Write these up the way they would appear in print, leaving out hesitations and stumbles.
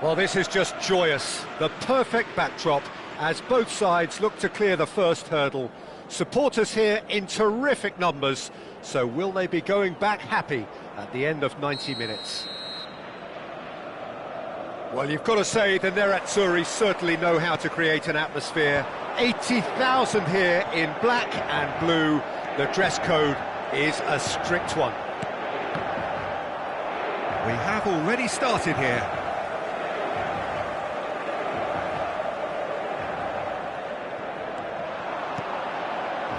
Well, this is just joyous. The perfect backdrop as both sides look to clear the first hurdle. Supporters here in terrific numbers. So will they be going back happy at the end of 90 minutes? Well, you've got to say the Nerazzurri certainly know how to create an atmosphere. 80,000 here in black and blue. The dress code is a strict one. We have already started here.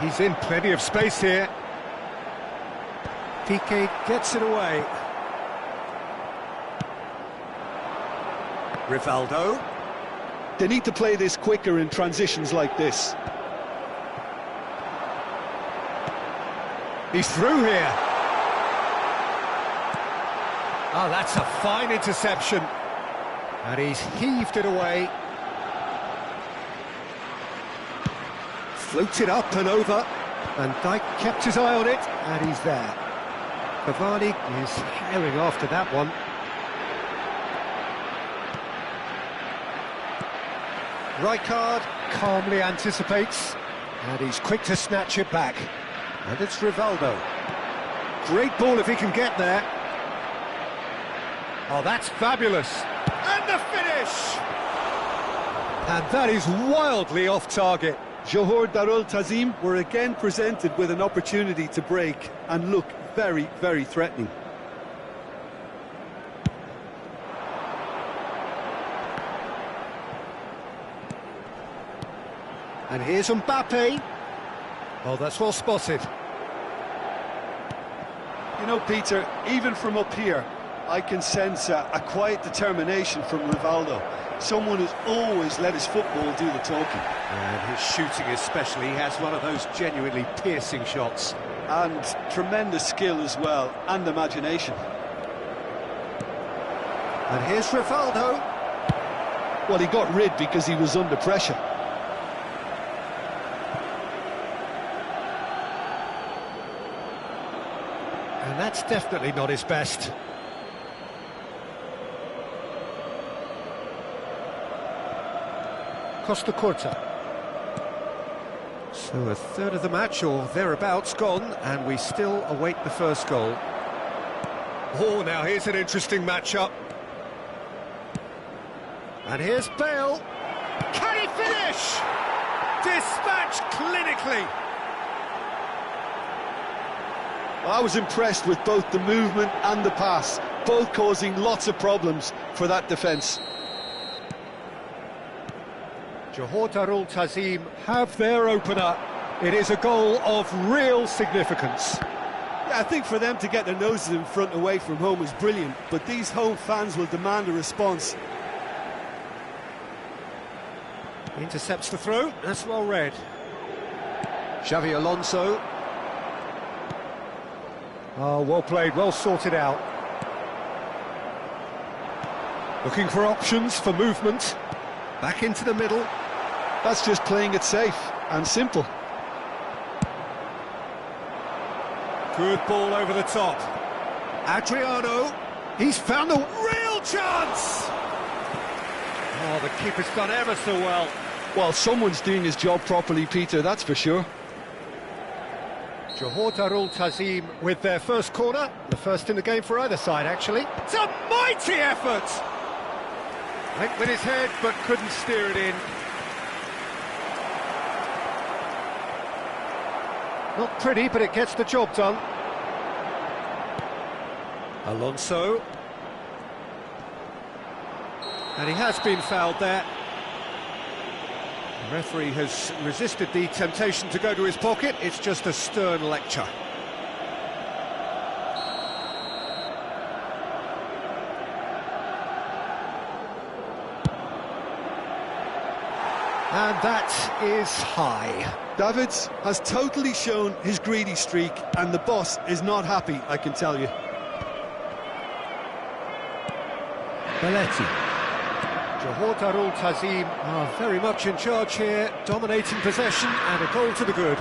He's in plenty of space here. Piqué gets it away. Rivaldo. They need to play this quicker in transitions like this. He's through here. Oh, that's a fine interception. And he's heaved it away. Floats it up and over. Van Dijk kept his eye on it, and he's there. Cavani is herring after that one. Rijkaard calmly anticipates, and he's quick to snatch it back. And it's Rivaldo. Great ball if he can get there. Oh, that's fabulous. And the finish! And that is wildly off target. Johor Darul Tazim were again presented with an opportunity to break and look very, very threatening. And here's Mbappe. Oh, that's well spotted. You know, Peter, even from up here, I can sense a quiet determination from Rivaldo. Someone who's always let his football do the talking. And his shooting especially, he has one of those genuinely piercing shots. And tremendous skill as well, and imagination. And here's Rivaldo. Well, he got rid because he was under pressure. And that's definitely not his best. Costa Curta. So a third of the match or thereabouts gone, and we still await the first goal. Oh, now here's an interesting matchup. And here's Bale. Can he finish? Dispatched clinically. I was impressed with both the movement and the pass, both causing lots of problems for that defence. Johor Darul Tazim have their opener. It is a goal of real significance. Yeah, I think for them to get their noses in front away from home is brilliant, but these home fans will demand a response. Intercepts the throw, that's well read. Xavi Alonso. Oh, well played, well sorted out. Looking for options for movement. Back into the middle. That's just playing it safe and simple. Good ball over the top. Adriano. He's found a real chance! Oh, the keeper's done ever so well. Well, someone's doing his job properly, Peter, that's for sure. Johor Darul Tazim with their first corner. The first in the game for either side, actually. It's a mighty effort! Went with his head, but couldn't steer it in. Not pretty, but it gets the job done. Alonso. And he has been fouled there. The referee has resisted the temptation to go to his pocket. It's just a stern lecture. And that is high. Davids has totally shown his greedy streak, and the boss is not happy, I can tell you. Belletti. Johor Darul Tazim are very much in charge here, dominating possession, and a goal to the good.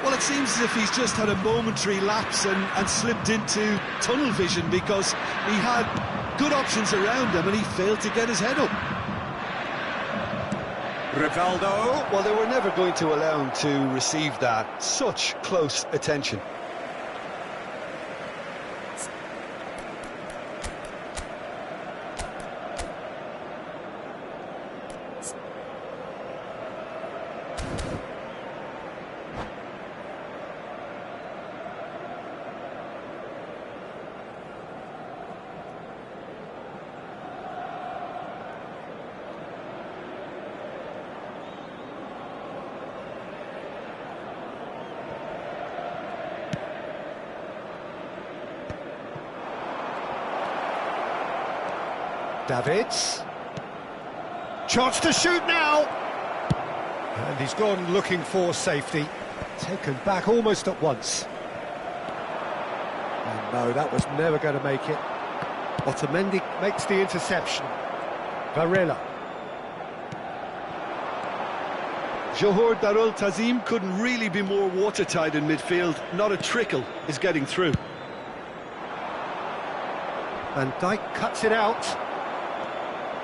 Well, it seems as if he's just had a momentary lapse and slipped into tunnel vision, because he had good options around him and he failed to get his head up. Rivaldo. Well, they were never going to allow him to receive that. Such close attention. Davids. Chance to shoot now. And he's gone looking for safety. Taken back almost at once. And no, that was never going to make it. Otamendi makes the interception. Varela. Johor Darul Tazim couldn't really be more watertight in midfield. Not a trickle is getting through. Van Dijk cuts it out.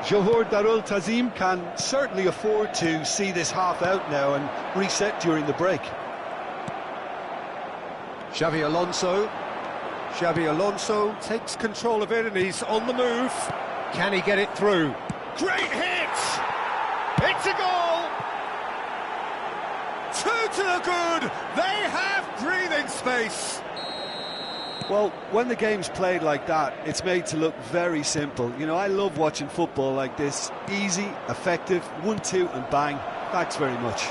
Johor Darul Tazim can certainly afford to see this half out now and reset during the break. Xavi Alonso. Xavi Alonso takes control of it and he's on the move. Can he get it through? Great hit! It's a goal! 2 to the good! They have breathing space! Well, when the game's played like that, it's made to look very simple. You know, I love watching football like this. Easy, effective, 1-2 and bang. Thanks very much.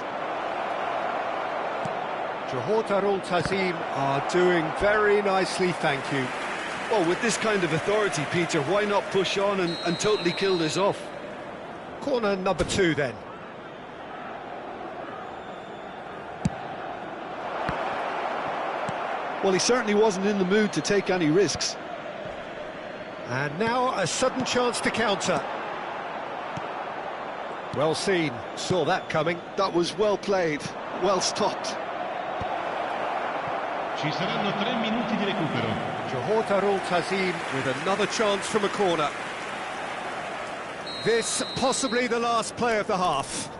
Johor Darul Tazim are doing very nicely, thank you. Well, with this kind of authority, Peter, why not push on and totally kill this off? Corner number 2 then. Well, he certainly wasn't in the mood to take any risks. And now a sudden chance to counter. Well seen, saw that coming. That was well played, well stopped. Ci saranno 3 minuti di recupero. Johor Darul Tazim with another chance from a corner. This possibly the last play of the half.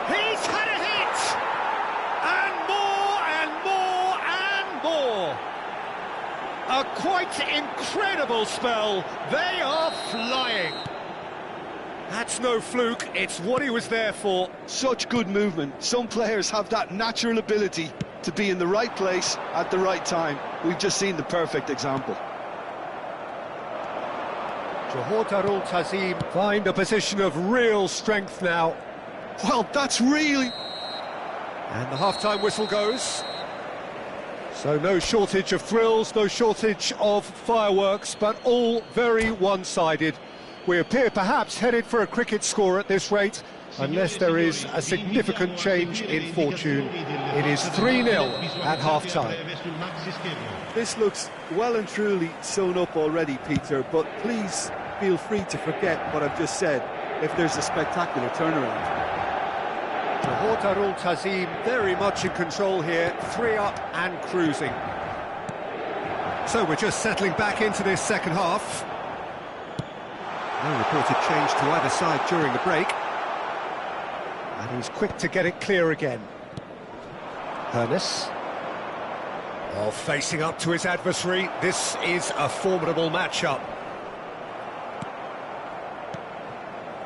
He's had a hit! And more and more and more! A quite incredible spell. They are flying. That's no fluke, it's what he was there for. Such good movement. Some players have that natural ability to be in the right place at the right time. We've just seen the perfect example. Johor Darul Tazim find a position of real strength now. Well, that's really... And the half-time whistle goes. So no shortage of thrills, no shortage of fireworks, but all very one-sided. We appear perhaps headed for a cricket score at this rate, unless there is a significant change in fortune. It is 3-0 at half-time. This looks well and truly sewn up already, Peter, but please feel free to forget what I've just said if there's a spectacular turnaround. Johor Darul Tazim very much in control here, 3 up and cruising. So we're just settling back into this second half. No reported change to either side during the break. And he's quick to get it clear again. Hernes. Oh, facing up to his adversary. This is a formidable matchup.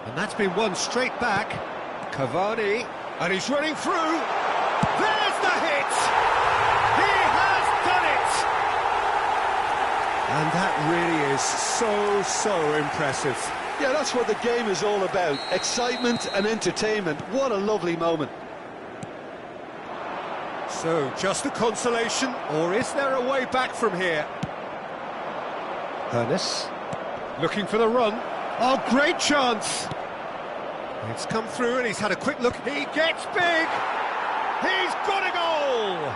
And that's been won straight back. Cavani. And he's running through. There's the hit! He has done it! And that really is so impressive. Yeah, that's what the game is all about. Excitement and entertainment. What a lovely moment. So, just a consolation, or is there a way back from here? Hernes. Looking for the run. Oh, great chance! It's come through and he's had a quick look. He gets big! He's got a goal!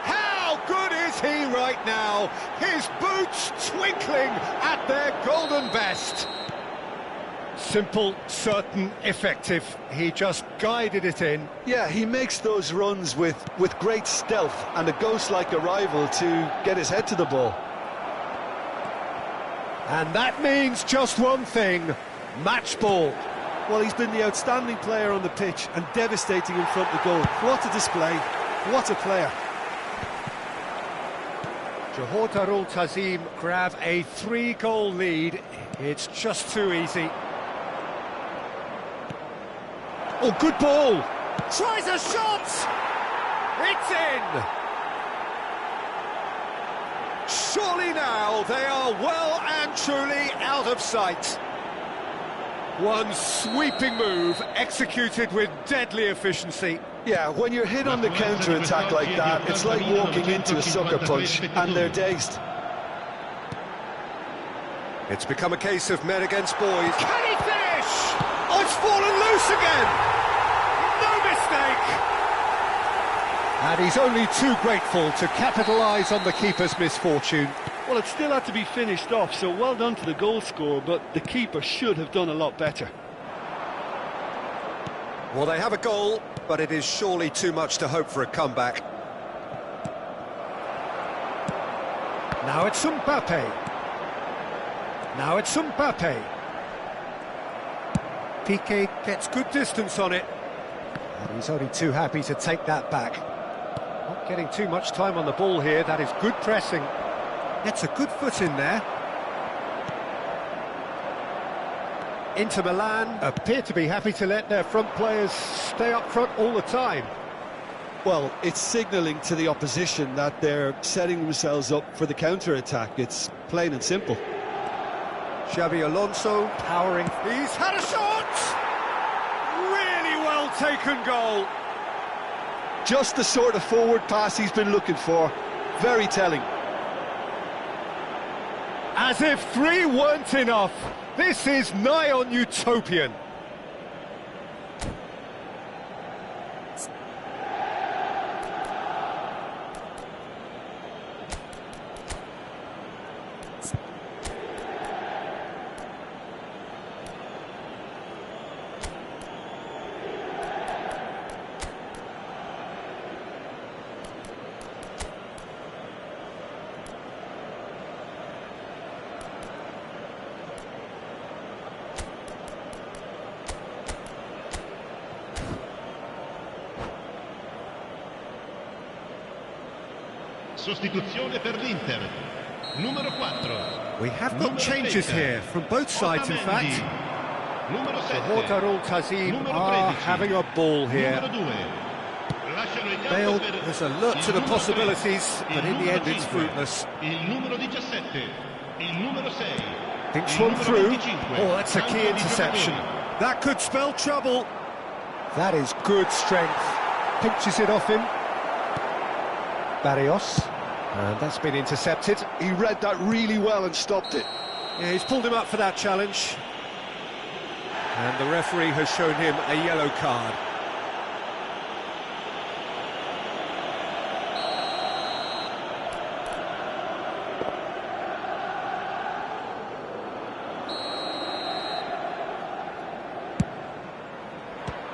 How good is is he right now? His boots twinkling at their golden best. Simple, certain, effective. He just guided it in. Yeah, he makes those runs with great stealth and a ghost-like arrival to get his head to the ball. And that means just one thing, match ball. Well, he's been the outstanding player on the pitch and devastating in front of goal. What a display, what a player. Johor Darul Tazim grab a 3-goal lead. It's just too easy. Oh, good ball! Tries a shot! It's in! Surely now they are well and truly out of sight. One sweeping move executed with deadly efficiency. Yeah, when you're hit on the counter-attack like that, it's like walking into a sucker punch, and they're dazed. It's become a case of men against boys. Can he finish? Oh, it's fallen loose again! No mistake! And he's only too grateful to capitalise on the keeper's misfortune. Well, it still had to be finished off, so well done to the goal scorer, but the keeper should have done a lot better. Well, they have a goal, but it is surely too much to hope for a comeback. Now it's Mbappe. Now it's Mbappe. Piqué gets good distance on it. And he's only too happy to take that back. Not getting too much time on the ball here, that is good pressing. Gets a good foot in there. Inter Milan appear to be happy to let their front players stay up front all the time. Well, it's signalling to the opposition that they're setting themselves up for the counter-attack. It's plain and simple. Xabi Alonso powering. He's had a shot! Really well taken goal. Just the sort of forward pass he's been looking for. Very telling. As if 3 weren't enough. This is nigh on utopian. Sostituzione per l'Inter. Numero 4. We have got changes here from both sides, in fact. Johor Darul Tazim are having a ball here. Bale is alert to the possibilities, but in the end it's fruitless. Thinks one through. Oh, that's a key interception. That could spell trouble. That is good strength. Pinches it off him. Barrios. And that's been intercepted. He read that really well and stopped it. Yeah, he's pulled him up for that challenge. And the referee has shown him a yellow card.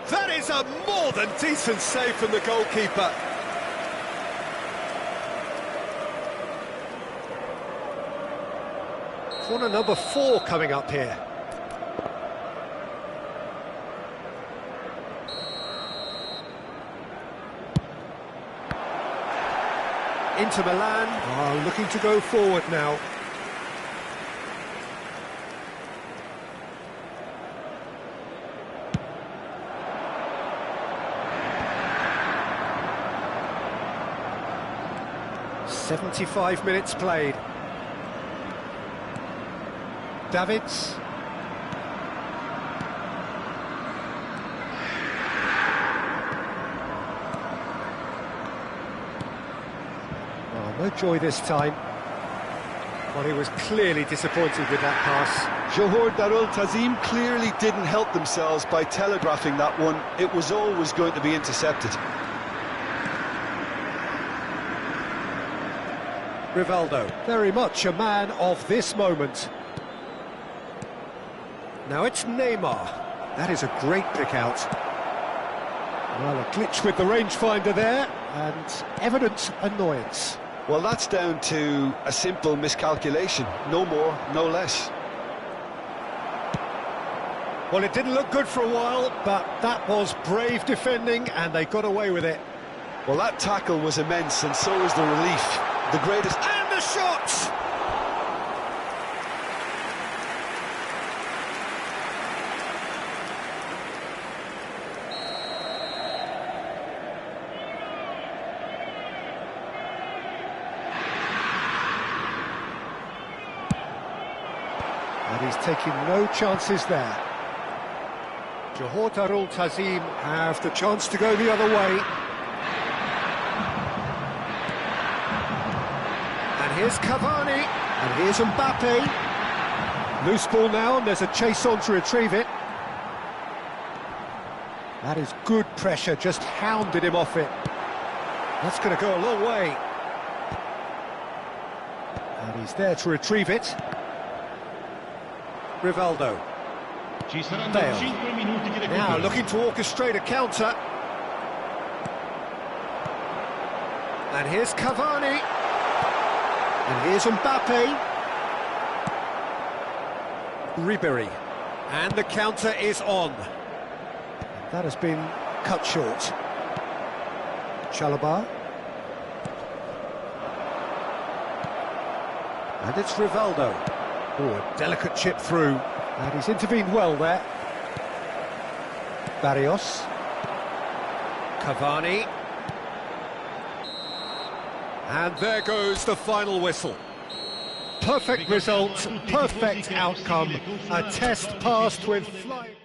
That is a more than decent save from the goalkeeper. Corner number 4 coming up here. Inter Milan are looking to go forward now. "75 minutes played. Davids. Oh, no joy this time. Well, he was clearly disappointed with that pass. Johor Darul Tazim clearly didn't help themselves by telegraphing that one. It was always going to be intercepted. Rivaldo, very much a man of this moment. Now it's Neymar. That is a great pick out. Well, a glitch with the rangefinder there, and evident annoyance. Well, that's down to a simple miscalculation. No more, no less. Well, it didn't look good for a while, but that was brave defending, and they got away with it. Well, that tackle was immense, and so was the relief. The greatest... And the shot! And he's taking no chances there. Johor Darul Tazim have the chance to go the other way. And here's Cavani, and here's Mbappe. Loose ball now, and there's a chase on to retrieve it. That is good pressure, just hounded him off it. That's going to go a long way. And he's there to retrieve it. Rivaldo. Bale. Now looking to orchestrate a counter. And here's Cavani. And here's Mbappe. Ribery. And the counter is on. That has been cut short. Chalobah. And it's Rivaldo. Oh, a delicate chip through. And he's intervened well there. Barrios. Cavani. And there goes the final whistle. Perfect result, perfect outcome. A test passed with flying...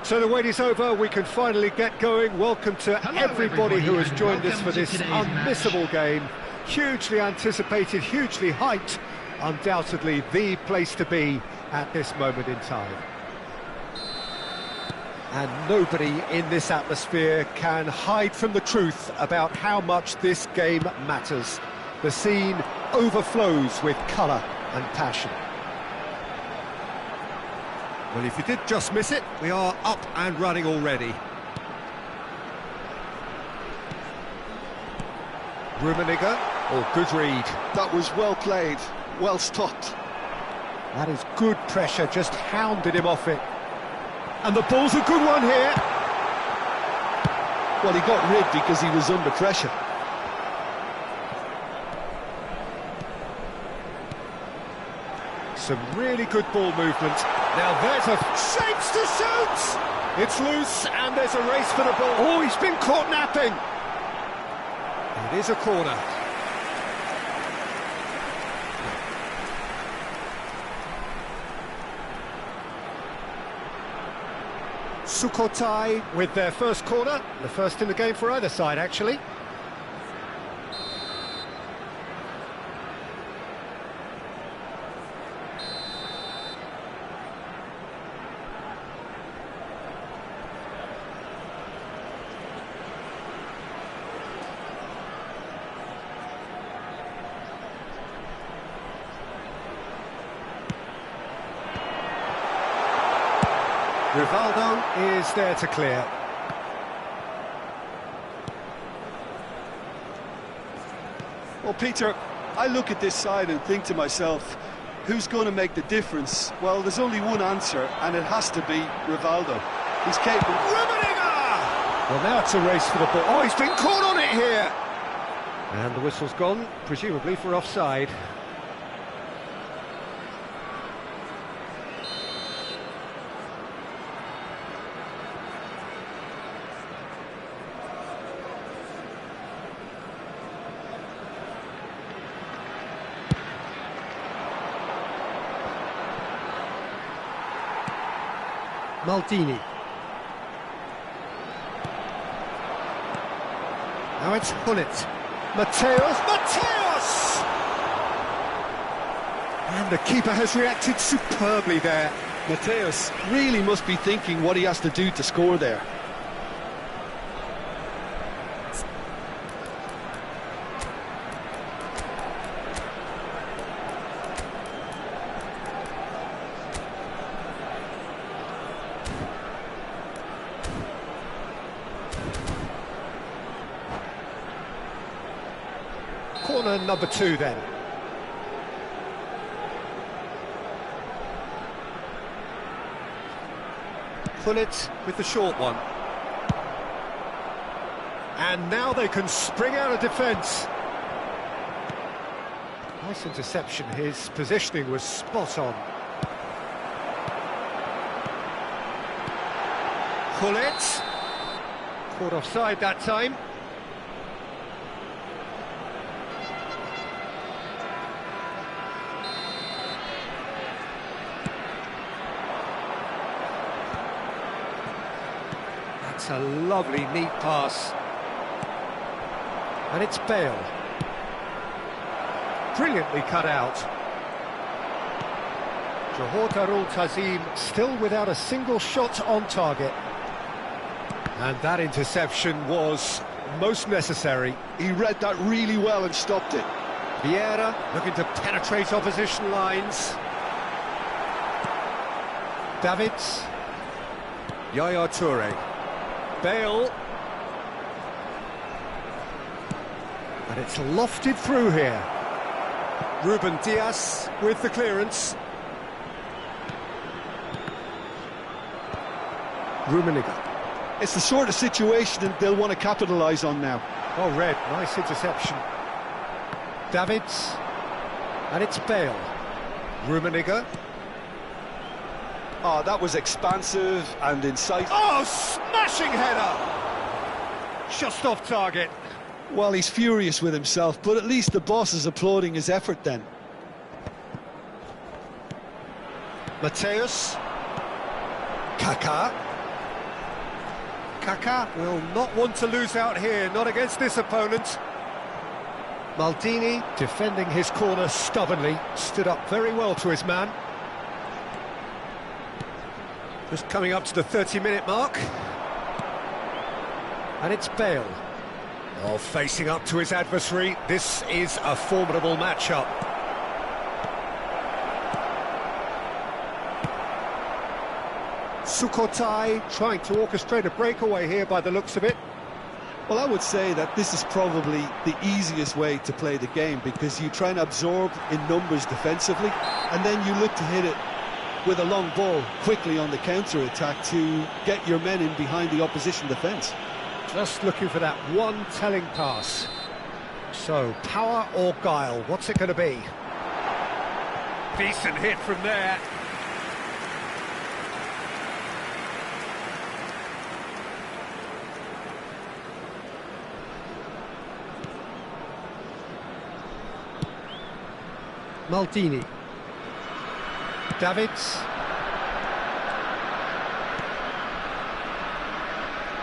So the wait is over, we can finally get going. Welcome to everybody who has joined us for this unmissable game. Hugely anticipated, hugely hyped, undoubtedly the place to be at this moment in time. And nobody in this atmosphere can hide from the truth about how much this game matters. The scene overflows with colour and passion. Well, if you did just miss it, we are up and running already. Rummenigge, oh, good read. That was well played, well stopped. That is good pressure, just hounded him off it. And the ball's a good one here. Well, he got rid because he was under pressure. Some really good ball movement. Now there's a shapes to shoot! It's loose and there's a race for the ball. Oh, he's been caught napping. It is a corner. Sukhothai with their first corner, the first in the game for either side actually. Rivaldo is there to clear. Well, Peter, I look at this side and think to myself, who's going to make the difference? Well, there's only one answer, and it has to be Rivaldo. He's capable. Rummenigge! Well, now it's a race for the ball. Oh, he's been caught on it here! And the whistle's gone, presumably for offside. Maldini. Now it's Hullet. Mateos! And the keeper has reacted superbly there. Mateos really must be thinking what he has to do to score there. Corner number 2 then. Hullet with the short one. And now they can spring out of defence. Nice interception, his positioning was spot on. Hullet. Caught offside that time. That's a lovely, neat pass. And it's Bale. Brilliantly cut out. Johor Darul Tazim still without a single shot on target. And that interception was most necessary. He read that really well and stopped it. Vieira looking to penetrate opposition lines. Davids. Yaya Toure. Bale. And it's lofted through here. Ruben Dias with the clearance. Rummenigge. It's the sort of situation that they'll want to capitalise on now. Oh, Red, nice interception. Davids. And it's Bale. Rummenigge. Oh, that was expansive and incisive. Oh, smashing header! Just off target. Well, he's furious with himself, but at least the boss is applauding his effort then. Mateos. Kaká. Kaká will not want to lose out here, not against this opponent. Maldini, defending his corner stubbornly, stood up very well to his man. Just coming up to the 30-minute mark. And it's Bale. Oh, facing up to his adversary, this is a formidable matchup. Sukhothai trying to orchestrate a breakaway here by the looks of it. Well, I would say that this is probably the easiest way to play the game, because you try and absorb in numbers defensively, and then you look to hit it with a long ball quickly on the counter-attack to get your men in behind the opposition defence. Just looking for that one telling pass. So, power or guile, what's it going to be? Decent hit from there. Maldini. Davids.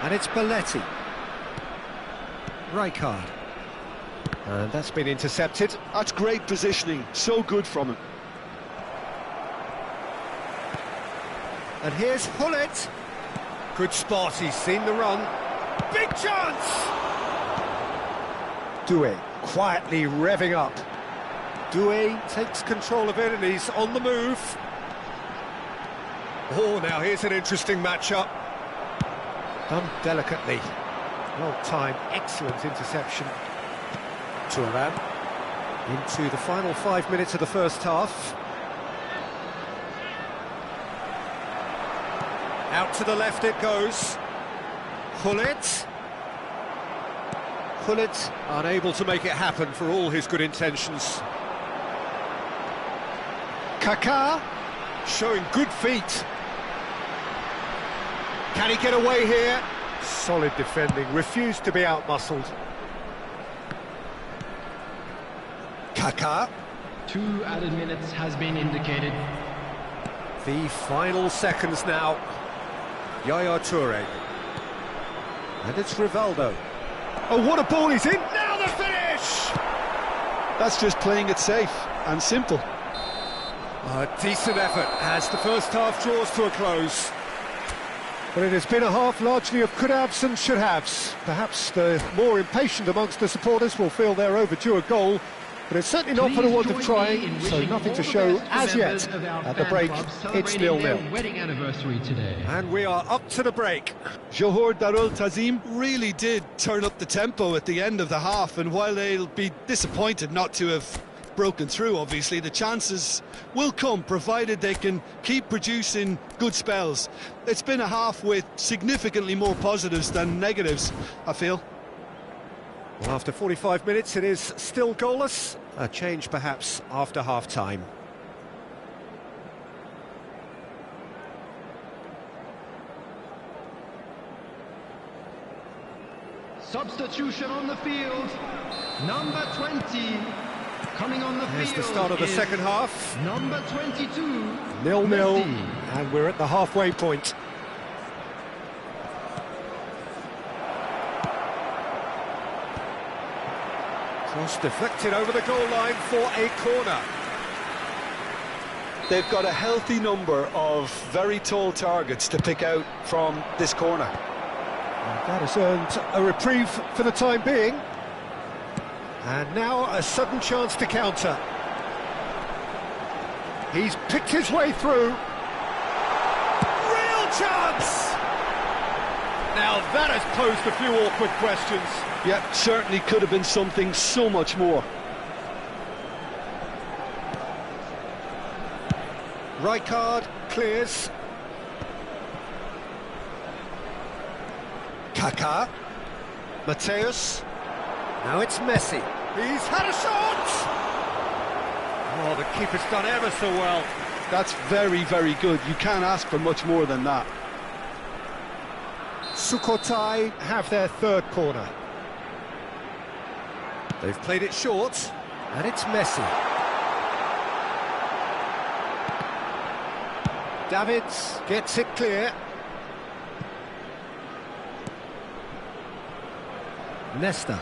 And it's Belletti. Rijkaard. And that's been intercepted. That's great positioning, so good from him. And here's Hullet. Good spot, he's seen the run. Big chance! Doué quietly revving up. Doué takes control of it and he's on the move. Oh, now here's an interesting matchup. Done delicately. Well timed, excellent interception. Thuram into the final 5 minutes of the first half. Out to the left it goes. Hullet. Hullet unable to make it happen for all his good intentions. Kaká showing good feet. Can he get away here? Solid defending, refused to be outmuscled. Kaká. 2 added minutes has been indicated. The final seconds now. Yaya Toure. And it's Rivaldo. Oh, what a ball he's in! Now the finish! That's just playing it safe and simple. A decent effort as the first half draws to a close. But it has been a half largely of could-haves and should-haves. Perhaps the more impatient amongst the supporters will feel they're overdue a goal, but it's certainly not for the want of trying, so nothing to show as yet. At the break, it's 0-0. Wedding anniversary today. And we are up to the break. Johor Darul Tazim really did turn up the tempo at the end of the half, and while they'll be disappointed not to have broken through, obviously, the chances will come, provided they can keep producing good spells. It's been a half with significantly more positives than negatives, I feel. Well, after 45 minutes, it is still goalless. A change, perhaps, after half-time. Substitution on the field. Number 20. Coming on the Here's field the start of the is second half. Number 22. 0-0, Messi. and we're at the halfway point. Cross deflected over the goal line for a corner. They've got a healthy number of very tall targets to pick out from this corner. And that has earned a reprieve for the time being. And now a sudden chance to counter. He's picked his way through. Real chance! Now that has posed a few awkward questions. Yeah, certainly could have been something so much more. Rijkaard clears. Kaká. Mateus. Now it's Messi. He's had a shot! Oh, the keeper's done ever so well. That's very, very good. You can't ask for much more than that. Sukhothai have their third corner. They've played it short, and it's Messi. Davids gets it clear. Nesta.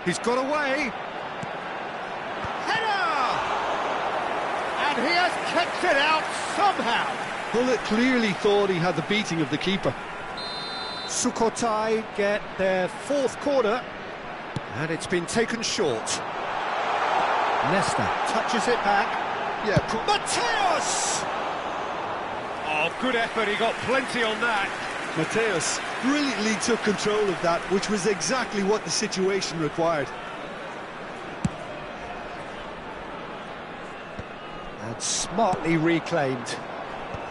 He's got away. Header! And he has kept it out somehow. Bullet clearly thought he had the beating of the keeper. Sukhothai get their fourth corner, and it's been taken short. Nesta touches it back. Yeah, Mateus! Oh, good effort, he got plenty on that. Mateus brilliantly took control of that, which was exactly what the situation required. And smartly reclaimed.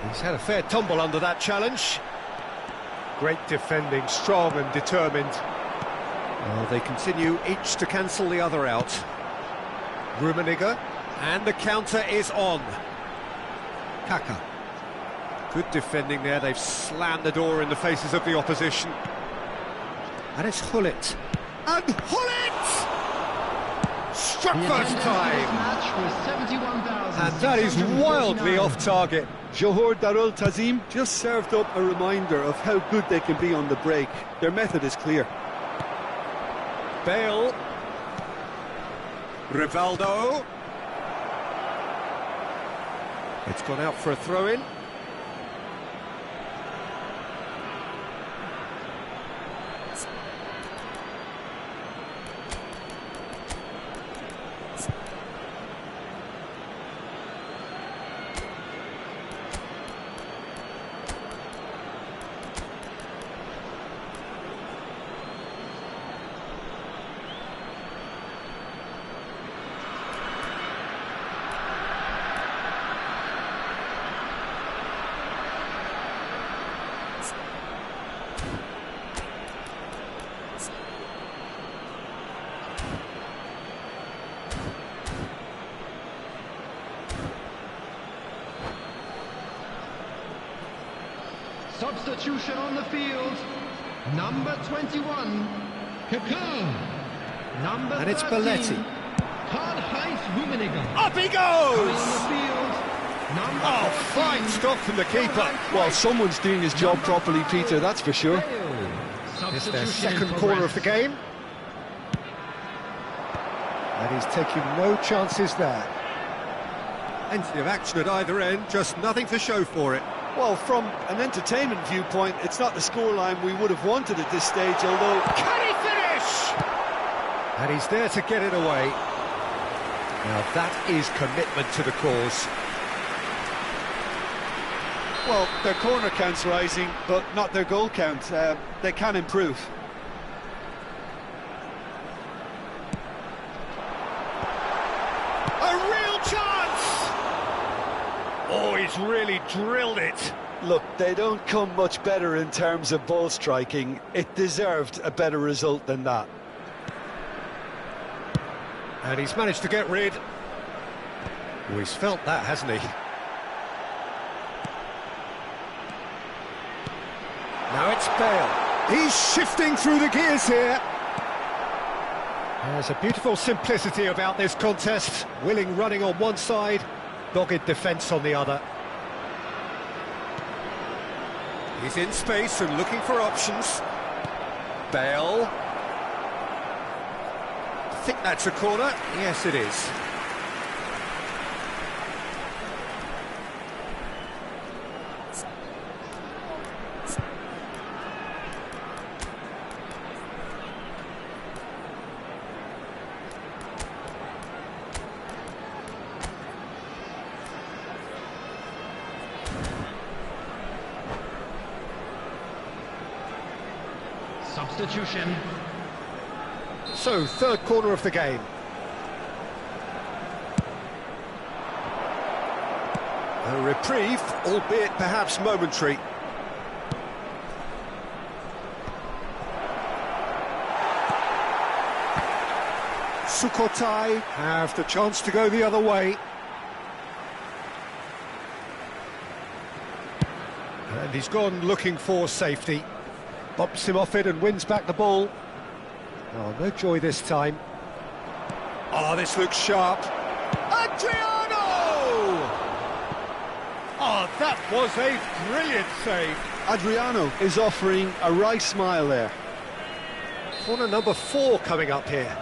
He's had a fair tumble under that challenge. Great defending, strong and determined. Well, they continue each to cancel the other out. Rummenigge, and the counter is on. Kaka. Good defending there, they've slammed the door in the faces of the opposition. And it's Hullet. And Hullet! Struck first time! And that is wildly off target. Johor Darul Tazim just served up a reminder of how good they can be on the break. Their method is clear. Bale. Rivaldo. It's gone out for a throw-in. Substitution on the field. Number 21, Kaká. Number And it's 13, Belletti. Karl-Heinz Rummenigge. Up he Coming goes! on the field. Number Oh, 14, fine stop from the keeper. Well, someone's doing his job properly, Peter, that's for sure. Bale. It's their Substitution in second corner of progress. the game. And he's taking no chances there. Plenty of action at either end, just nothing to show for it. Well, from an entertainment viewpoint, it's not the scoreline we would have wanted at this stage, although... Can he finish? And he's there to get it away. Now that is commitment to the cause. Well, their corner count's rising, but not their goal count. They can improve. A real chance! Oh, he's really drilled it. Look, they don't come much better in terms of ball striking. It deserved a better result than that. And he's managed to get rid. Oh, he's felt that, hasn't he? Now it's Bale. He's shifting through the gears here. There's a beautiful simplicity about this contest. Willing running on one side, dogged defence on the other. He's in space and looking for options. Bale. I think that's a corner. Yes, it is. Substitution. So, third corner of the game. A reprieve, albeit perhaps momentary. Sukhothai have the chance to go the other way. And he's gone looking for safety. Bumps him off it and wins back the ball. Oh, no joy this time. Oh, this looks sharp. Adriano! Oh, that was a brilliant save. Adriano is offering a right smile there. Corner number 4 coming up here.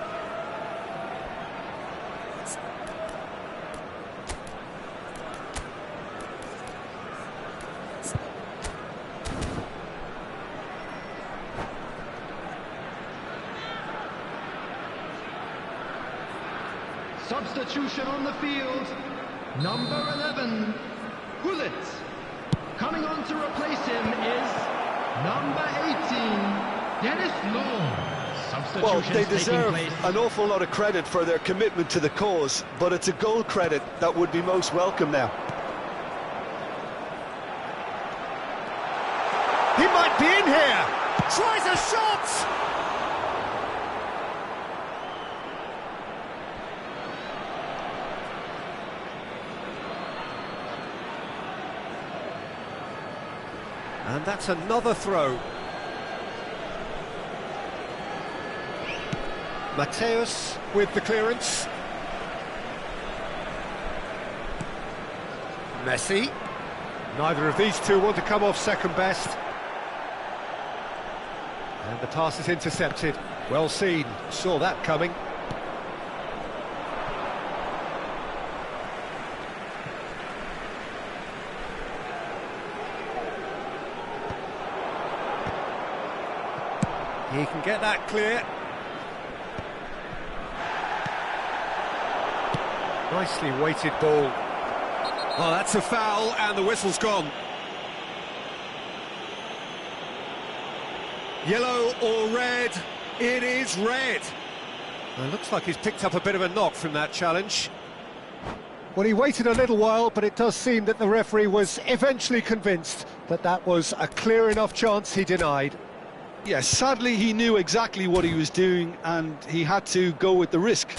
Substitution on the field. Number 11, Gullit. Coming on to replace him is number 18, Dennis Law. Substitutions Well, they deserve taking place. an awful lot of credit for their commitment to the cause, but it's a goal credit that would be most welcome now. He might be in here! Tries a shot! And that's another throw. Mateus with the clearance. Messi. Neither of these two want to come off second best. And the pass is intercepted. Well seen. Saw that coming. He can get that clear. Nicely weighted ball. Oh, that's a foul, and the whistle's gone. Yellow or red? It is red. Well, it looks like he's picked up a bit of a knock from that challenge. Well, he waited a little while, but it does seem that the referee was eventually convinced that that was a clear enough chance he denied. Yes, sadly he knew exactly what he was doing and he had to go with the risk.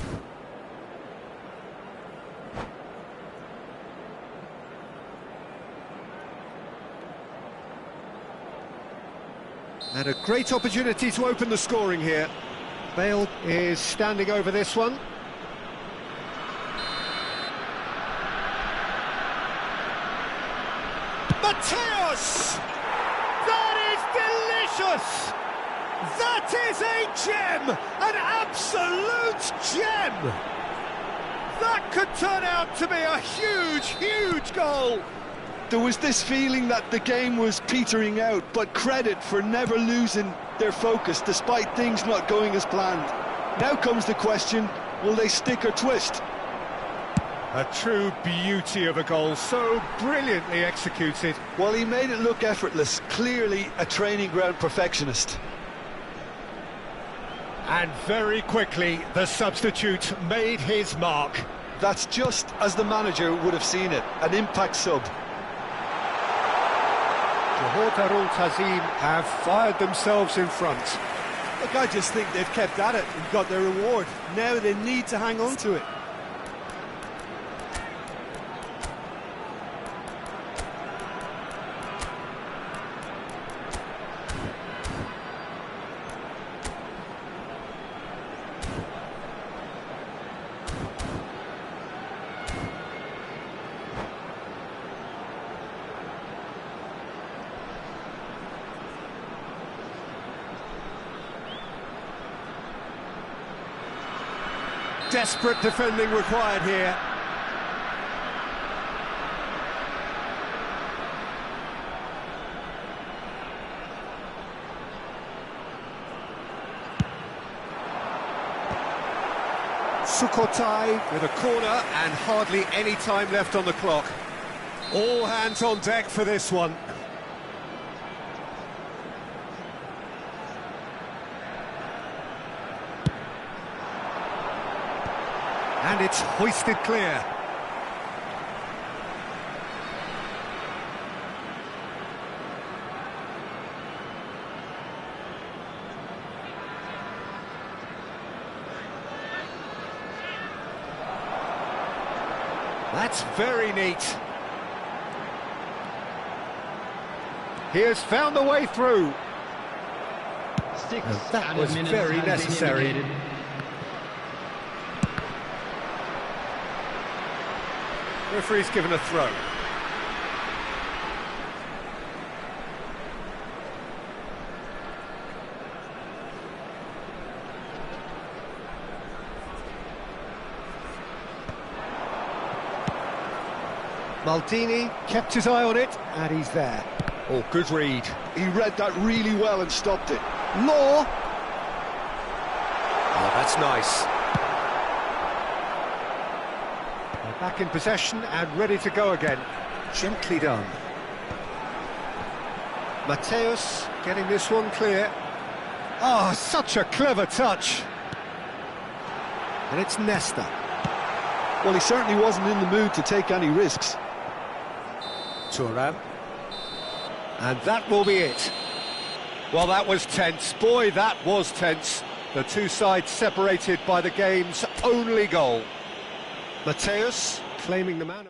And a great opportunity to open the scoring here. Bale is standing over this one. Mateus! That is delicious! That is a gem! An absolute gem! That could turn out to be a huge, huge goal! There was this feeling that the game was petering out, but credit for never losing their focus despite things not going as planned. Now comes the question, will they stick or twist? A true beauty of a goal, so brilliantly executed. Well, he made it look effortless, clearly a training ground perfectionist. And very quickly, the substitute made his mark. That's just as the manager would have seen it, an impact sub. Johor Darul Tazim have fired themselves in front. Look, I just think they've kept at it and got their reward. Now they need to hang on to it. Desperate defending required here. Sukhothai with a corner and hardly any time left on the clock. All hands on deck for this one. And it's hoisted clear. That's very neat. He has found the way through. That was very necessary. Referee's given a throw. Maldini kept his eye on it, and he's there. Oh, good read. He read that really well and stopped it. Law. Oh, that's nice. They're back in possession and ready to go again. Gently done. Mateus getting this one clear. Oh, such a clever touch. And it's Nesta. Well, he certainly wasn't in the mood to take any risks. Thuram. And that will be it. Well, that was tense. Boy, that was tense. The two sides separated by the game's only goal. Mateus claiming the man.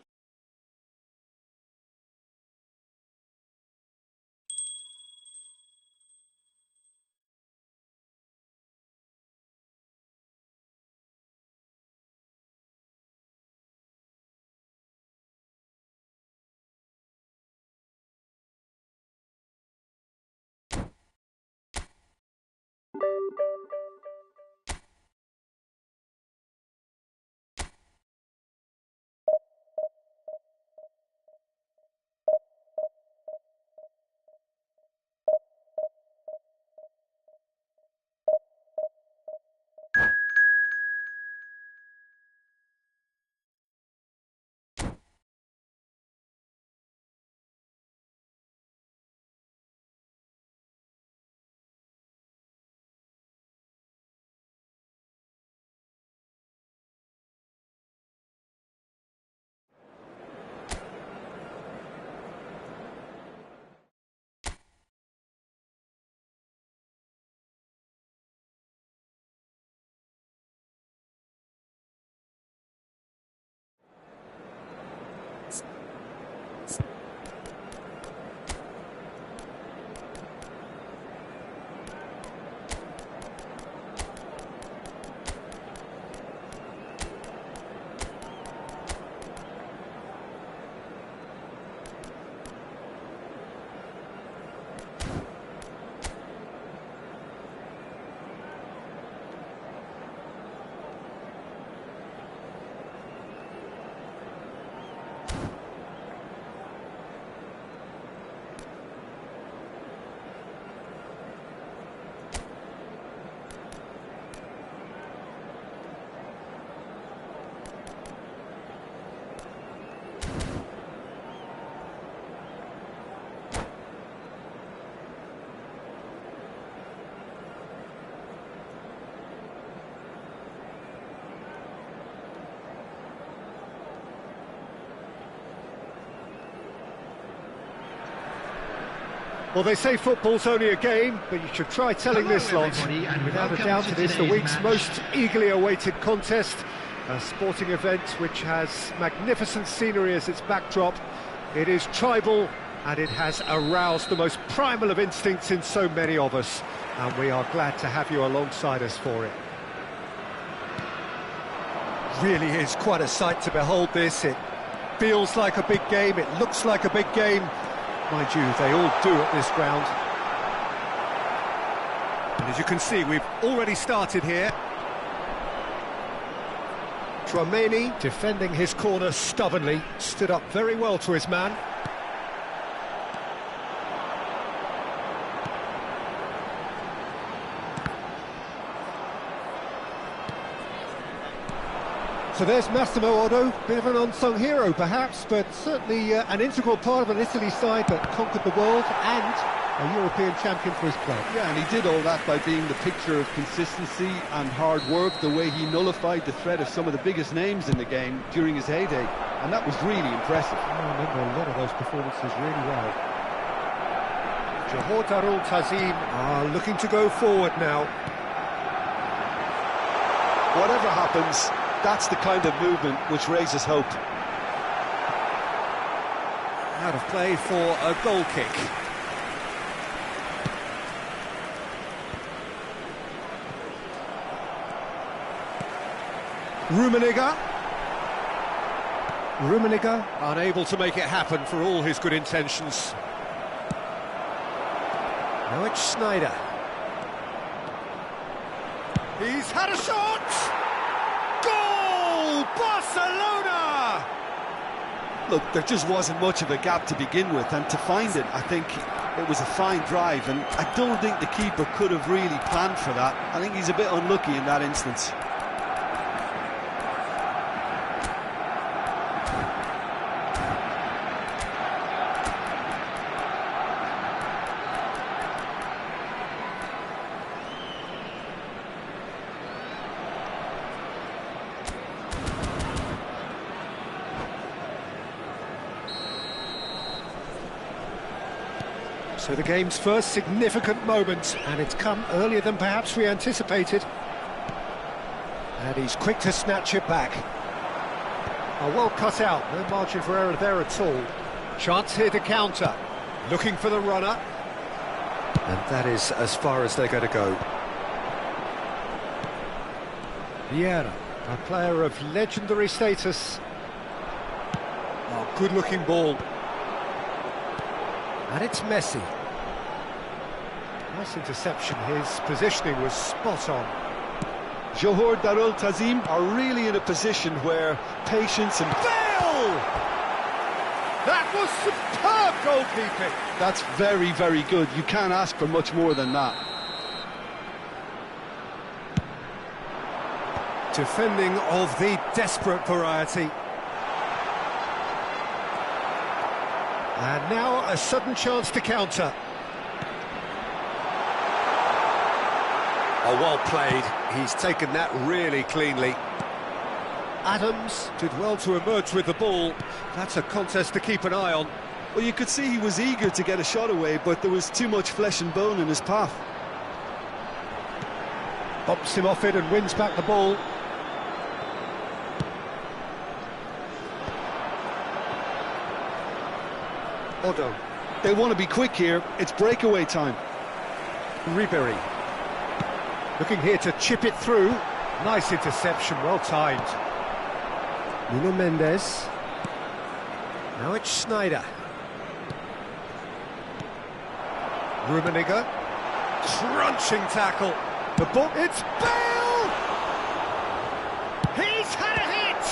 Well, they say football's only a game, but you should try telling this lot. Without a doubt, it is the week's most eagerly awaited contest, a sporting event which has magnificent scenery as its backdrop. It is tribal, and it has aroused the most primal of instincts in so many of us, and we are glad to have you alongside us for it. Really is quite a sight to behold this. It feels like a big game, it looks like a big game. Mind you, they all do at this ground. And as you can see, we've already started here. Tchouaméni, defending his corner stubbornly, stood up very well to his man. So there's Massimo Otto, bit of an unsung hero perhaps, but certainly an integral part of an Italy side that conquered the world and a European champion for his club. Yeah, and he did all that by being the picture of consistency and hard work, the way he nullified the threat of some of the biggest names in the game during his heyday, and that was really impressive. I remember a lot of those performances really well. Johor Darul Ta'zim are looking to go forward now. Whatever happens, that's the kind of movement which raises hope. Out of play for a goal kick. Rummenigge unable to make it happen for all his good intentions. Now it's Sneijder. He's had a shot! Goal! Barcelona! Look, there just wasn't much of a gap to begin with, and to find it, I think it was a fine drive, and I don't think the keeper could have really planned for that. I think he's a bit unlucky in that instance. So the game's first significant moment, and it's come earlier than perhaps we anticipated. And he's quick to snatch it back. Oh, well cut out, no margin for error there at all. Chance here to counter, looking for the runner. And that is as far as they're going to go. Vieira, a player of legendary status. Oh, good-looking ball. And it's Messi. Nice interception, his positioning was spot on. Johor Darul Tazim are really in a position where patience and... Bale! That was superb goalkeeping! That's very, very good. You can't ask for much more than that. Defending of the desperate variety. And now a sudden chance to counter. Oh, well played. He's taken that really cleanly. Adams did well to emerge with the ball. That's a contest to keep an eye on. Well, you could see he was eager to get a shot away, but there was too much flesh and bone in his path. Bumps him off it and wins back the ball. Odo. They want to be quick here. It's breakaway time. Ribery. Looking here to chip it through. Nice interception, well timed. Nuno Mendes. Now it's Schneider. Rummenigge. Crunching tackle. The ball, it's Bale! He's had a hit!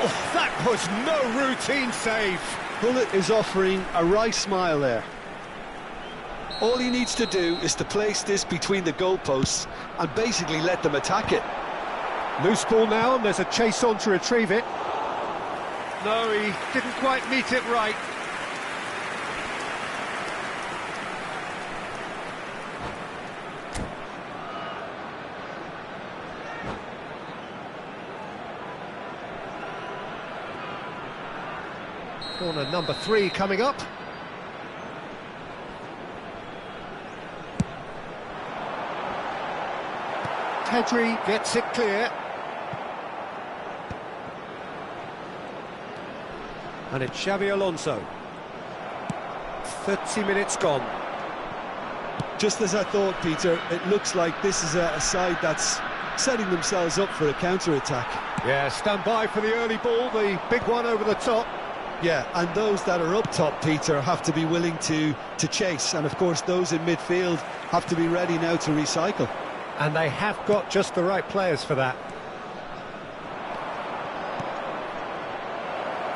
Oh, that was no routine save. Bullet is offering a wry smile there. All he needs to do is to place this between the goalposts and basically let them attack it. Loose ball now, and there's a chase on to retrieve it. No, he didn't quite meet it right. Corner number 3 coming up. Pedri gets it clear. And it's Xabi Alonso. 30 minutes gone. Just as I thought, Peter, it looks like this is a side that's setting themselves up for a counter-attack. Yeah, stand by for the early ball, the big one over the top. Yeah, and those that are up top, Peter, have to be willing to chase. And, of course, those in midfield have to be ready now to recycle. And they have got just the right players for that.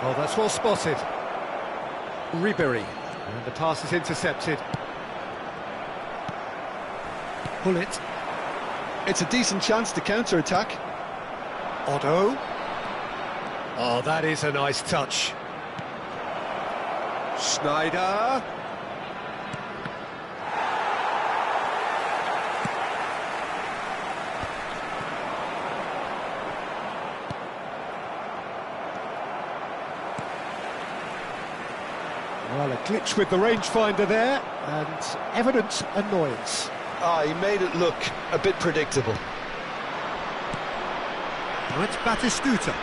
Oh, that's well spotted. Ribery. And the pass is intercepted. Bullet. It's a decent chance to counter-attack. Odo. Oh, that is a nice touch. Schneider. Well, a glitch with the rangefinder there, and evident annoyance. He made it look a bit predictable. Now it's Batistuta.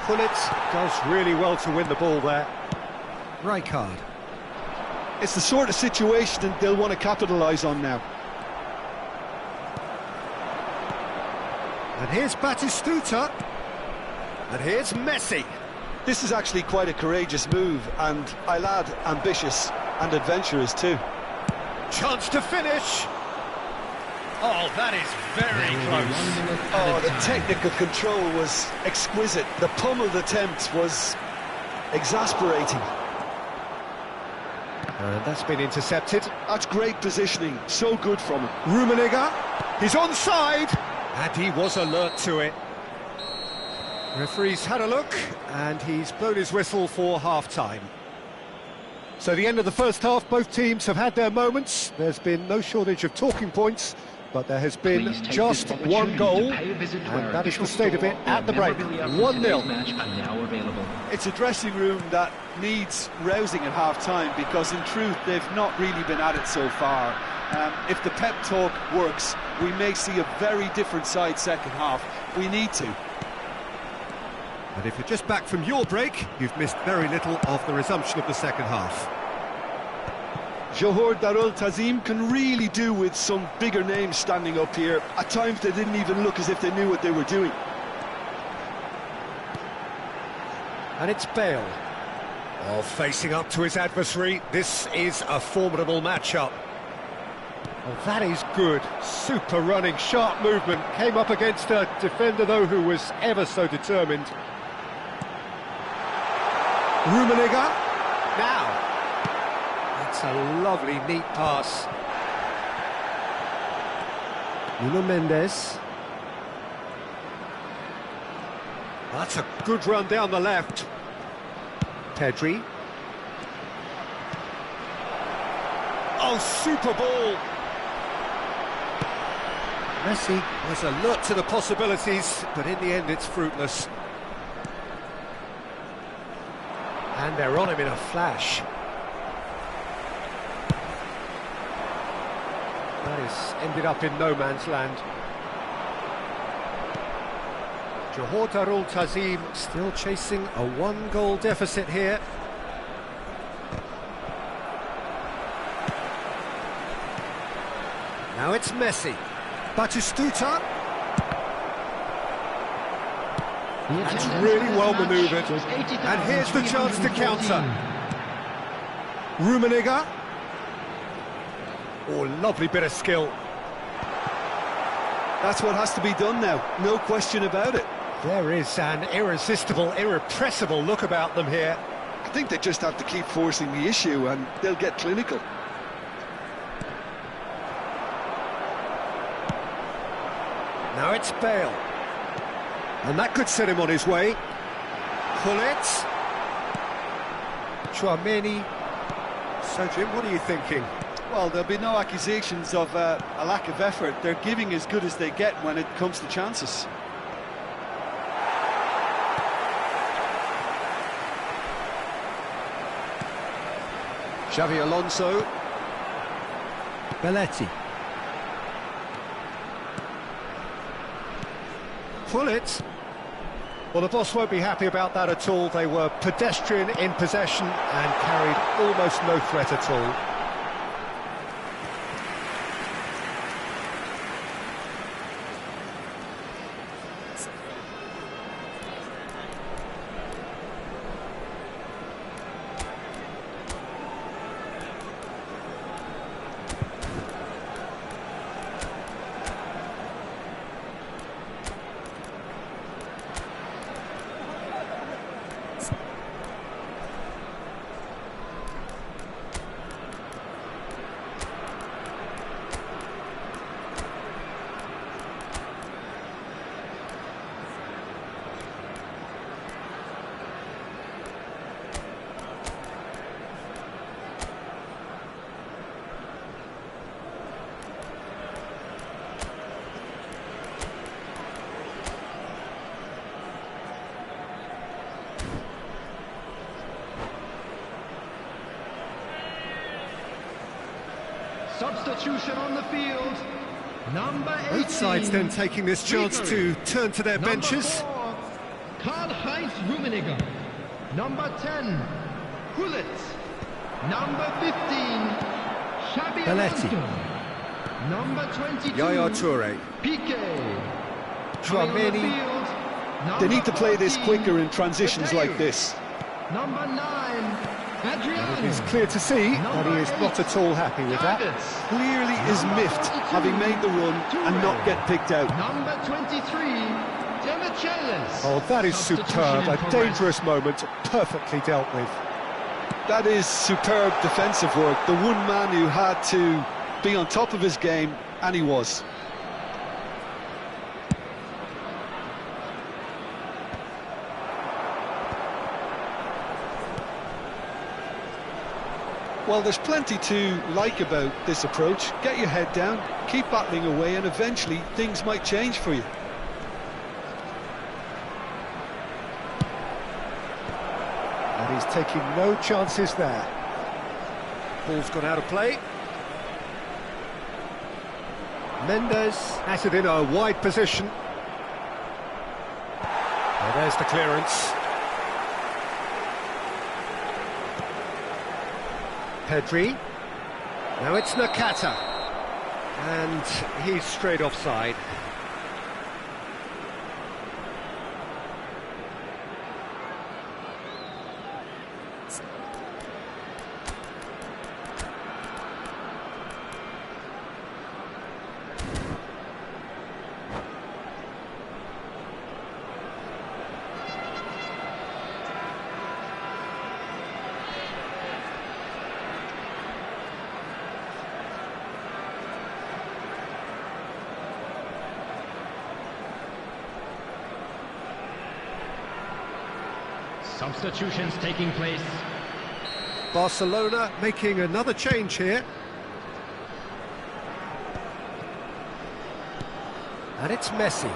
Gullit does really well to win the ball there. Rijkaard. It's the sort of situation that they'll want to capitalise on now. And here's Batistuta. And here's Messi. This is actually quite a courageous move, and I'll add ambitious and adventurous too. Chance to finish. Oh, that is very close. Oh, the technical control was exquisite. The pummeled attempt was exasperating. And that's been intercepted. That's great positioning. So good from him. Rummenigge, he's onside, and he was alert to it. Referee's had a look, and he's blown his whistle for half-time. So the end of the first half, both teams have had their moments. There's been no shortage of talking points, but there has been just one goal, and that is the state of it at the break. 1-0. It's a dressing room that needs rousing at half-time, because in truth they've not really been at it so far. If the pep talk works, we may see a very different side second half. We need to. And if you're just back from your break, you've missed very little of the resumption of the second half. Johor Darul Tazim can really do with some bigger names standing up here. At times they didn't even look as if they knew what they were doing. And it's Bale. Oh, facing up to his adversary. This is a formidable matchup. Oh, that is good. Super running, sharp movement. Came up against a defender, though, who was ever so determined. Rummenigge. Now. That's a lovely, neat pass. Nuno Mendes. That's a good run down the left. Pedri. Oh, super ball. Messi was alert to the possibilities, but in the end it's fruitless. And they're on him in a flash. That has ended up in no man's land. Johor Darul Tazim still chasing a one-goal deficit here. Now it's Messi. Batistuta. That's really well manoeuvred. And here's the chance to counter. Rummenigge. Oh, lovely bit of skill. That's what has to be done now, no question about it. There is an irresistible, irrepressible look about them here. I think they just have to keep forcing the issue and they'll get clinical. Now it's Bale. And that could set him on his way. Gullit. Chouameni. So, Jim, what are you thinking? Well, there'll be no accusations of a lack of effort. They're giving as good as they get when it comes to chances. Xavi Alonso. Belletti. Gullit. Well, the boss won't be happy about that at all. They were pedestrian in possession and carried almost no threat at all. Substitution on the field. Number 18. Both sides then taking this chance to turn to their benches. Number 4, Karl-Heinz Rummenigge. Number 10, Gullit. Number 15, Xabi Belletti. Alonso. Number 22, Yaya Toure. Piqué. Chouameni. They need to play this quicker in transitions like this. Number 9, And it is clear to see that he is not at all happy with that. Clearly is miffed, having made the run and not get picked out. Number 23, Demichelis. Oh, that is superb. A dangerous moment, perfectly dealt with. That is superb defensive work. The one man who had to be on top of his game, and he was. Well, there's plenty to like about this approach. Get your head down, keep battling away, and eventually things might change for you. And he's taking no chances there. Ball's gone out of play. Mendes has it in a wide position. Well, there's the clearance. Pedri. Now it's Nakata. And he's straight offside. Substitutions taking place. Barcelona making another change here. And it's Messi.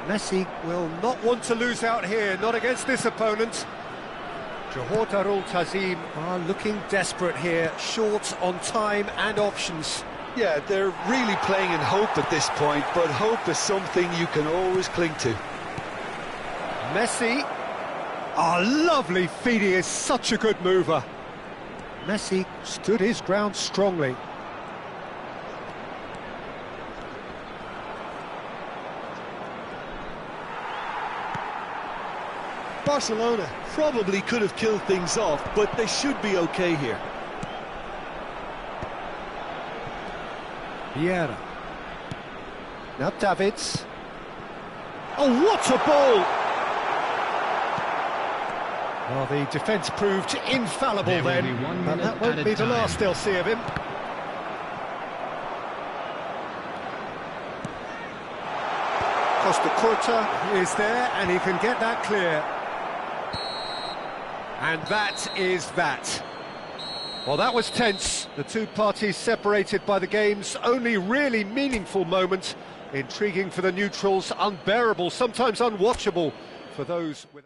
Messi will not want to lose out here, not against this opponent. Johor Darul Tazim are looking desperate here, short on time and options. Yeah, they're really playing in hope at this point, but hope is something you can always cling to. Messi. Oh, lovely feed, he is such a good mover. Messi stood his ground strongly. Barcelona probably could have killed things off, but they should be okay here. Vieira. Now Davids. Oh, what a ball! Well, the defence proved infallible then, and that won't be the last they'll see of him. Costa Curta is there, and he can get that clear. And that is that. Well, that was tense. The two parties separated by the game's only really meaningful moment. Intriguing for the neutrals, unbearable, sometimes unwatchable for those with...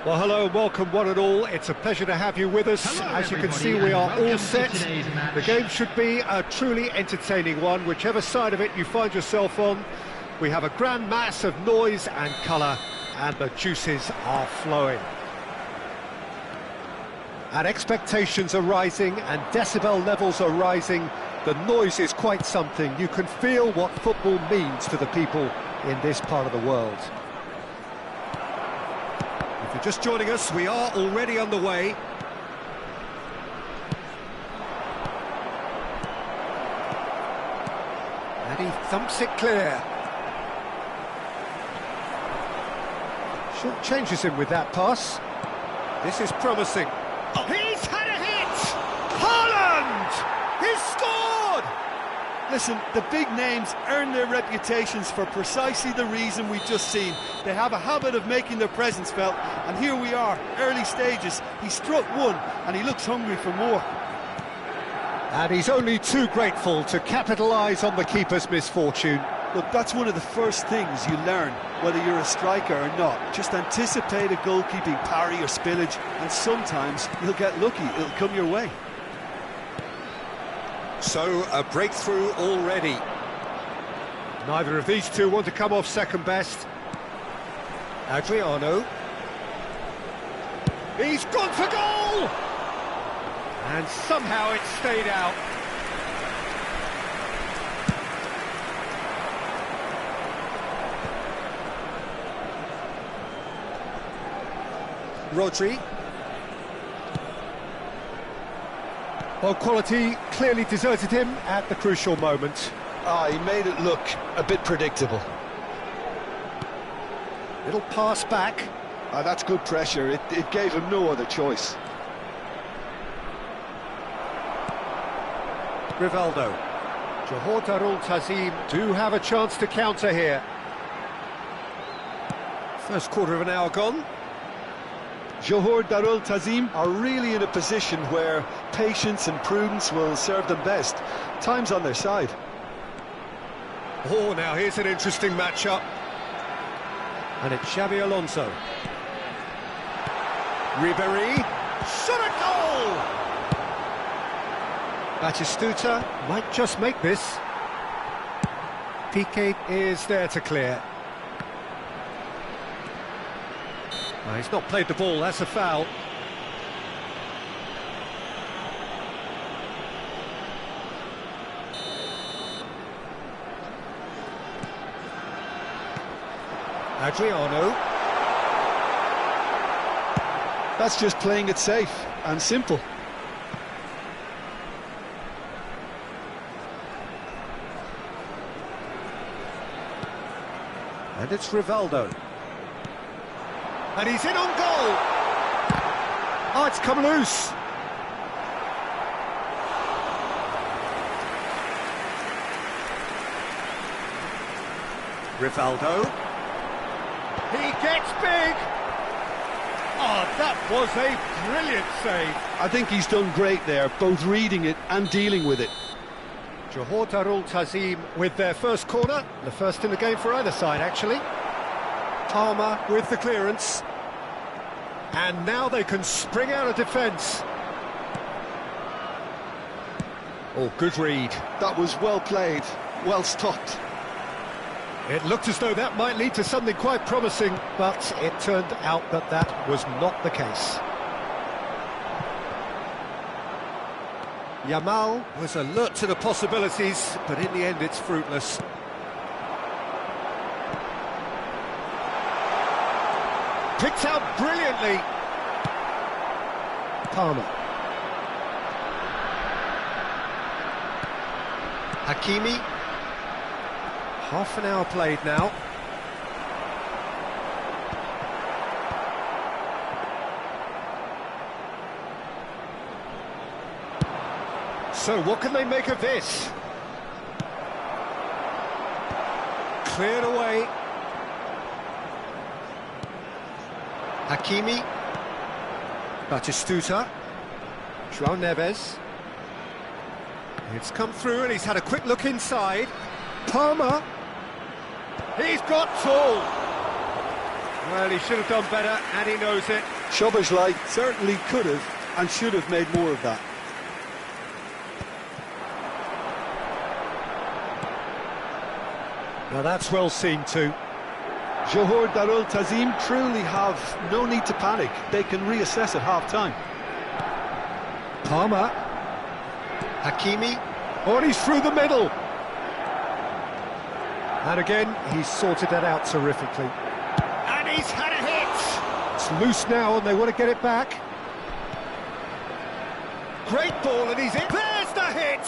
Well, hello and welcome one and all. It's a pleasure to have you with us. Hello, As you can everybody, see, we and are welcome all to set. today's match. The game should be a truly entertaining one, whichever side of it you find yourself on. We have a grand mass of noise and colour, and the juices are flowing. And expectations are rising, and decibel levels are rising. The noise is quite something. You can feel what football means to the people in this part of the world. If you're just joining us, we are already underway. And he thumps it clear. Short changes him with that pass. This is promising. Oh, he's had a hit! Haaland! He's scored! Listen, the big names earn their reputations for precisely the reason we've just seen. They have a habit of making their presence felt, and here we are, early stages. He struck one, and he looks hungry for more. And he's only too grateful to capitalise on the keeper's misfortune. Look, that's one of the first things you learn, whether you're a striker or not. Just anticipate a goalkeeping parry or spillage, and sometimes you'll get lucky, it'll come your way. So, a breakthrough already. Neither of these two want to come off second best. Adriano. He's gone for goal! And somehow it stayed out. Rodri. Well, quality clearly deserted him at the crucial moment. He made it look a bit predictable. Little pass back. That's good pressure. It gave him no other choice. Rivaldo. Johor Darul Tazim do have a chance to counter here. First quarter of an hour gone. Johor Darul Tazim are really in a position where patience and prudence will serve them best. Time's on their side. Oh, now here's an interesting matchup. And it's Xabi Alonso. Ribéry. Shot a goal! Batistuta might just make this. Piqué is there to clear. He's not played the ball, that's a foul. Adriano. That's just playing it safe and simple. And it's Rivaldo. And he's in on goal! Oh, it's come loose! Rivaldo. He gets big! Oh, that was a brilliant save! I think he's done great there, both reading it and dealing with it. Johor Darul Tazim with their first corner, the first in the game for either side, actually. Palmer with the clearance. And now they can spring out of defence. Oh, good read. That was well played, well stopped. It looked as though that might lead to something quite promising, but it turned out that that was not the case. Yamal was alert to the possibilities, but in the end it's fruitless. Picked out brilliantly. Palmer. Hakimi. Half an hour played now. So what can they make of this? Cleared away. Hakimi. Batistuta. João Neves. It's come through and he's had a quick look inside. Palmer. He's got tall. Well, he should have done better and he knows it. Szoboszlai certainly could have and should have made more of that. Now that's well seen too. Johor Darul Tazim truly have no need to panic. They can reassess at half-time. Palmer. Hakimi. Oh, and he's through the middle. And again, he's sorted that out terrifically. And he's had a hit! It's loose now and they want to get it back. Great ball and he's in. There's the hit!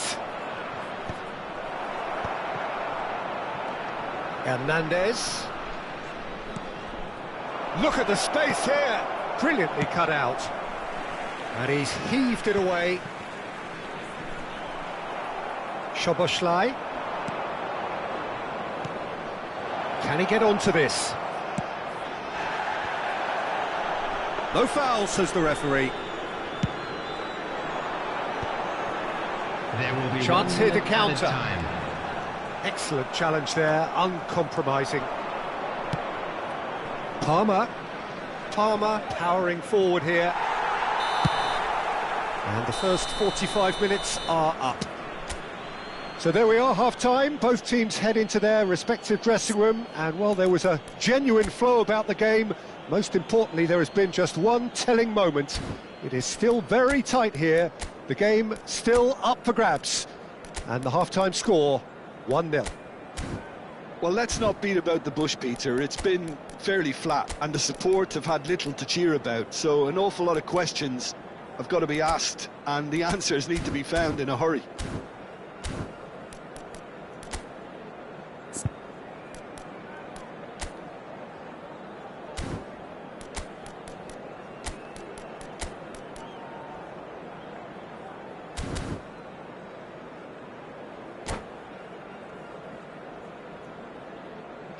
Hernandez. Look at the space here. Brilliantly cut out. And he's heaved it away. Szoboszlai. Can he get onto this? No foul, says the referee. There will be Chance here to counter. time. Excellent challenge there, uncompromising. Palmer powering forward here. And the first 45 minutes are up. So there we are, half-time. Both teams head into their respective dressing room. And while there was a genuine flow about the game, most importantly, there has been just one telling moment. It is still very tight here. The game still up for grabs. And the half-time score, 1-0. Well, let's not beat about the bush, Peter. It's been fairly flat, and the support have had little to cheer about. So an awful lot of questions have got to be asked, and the answers need to be found in a hurry.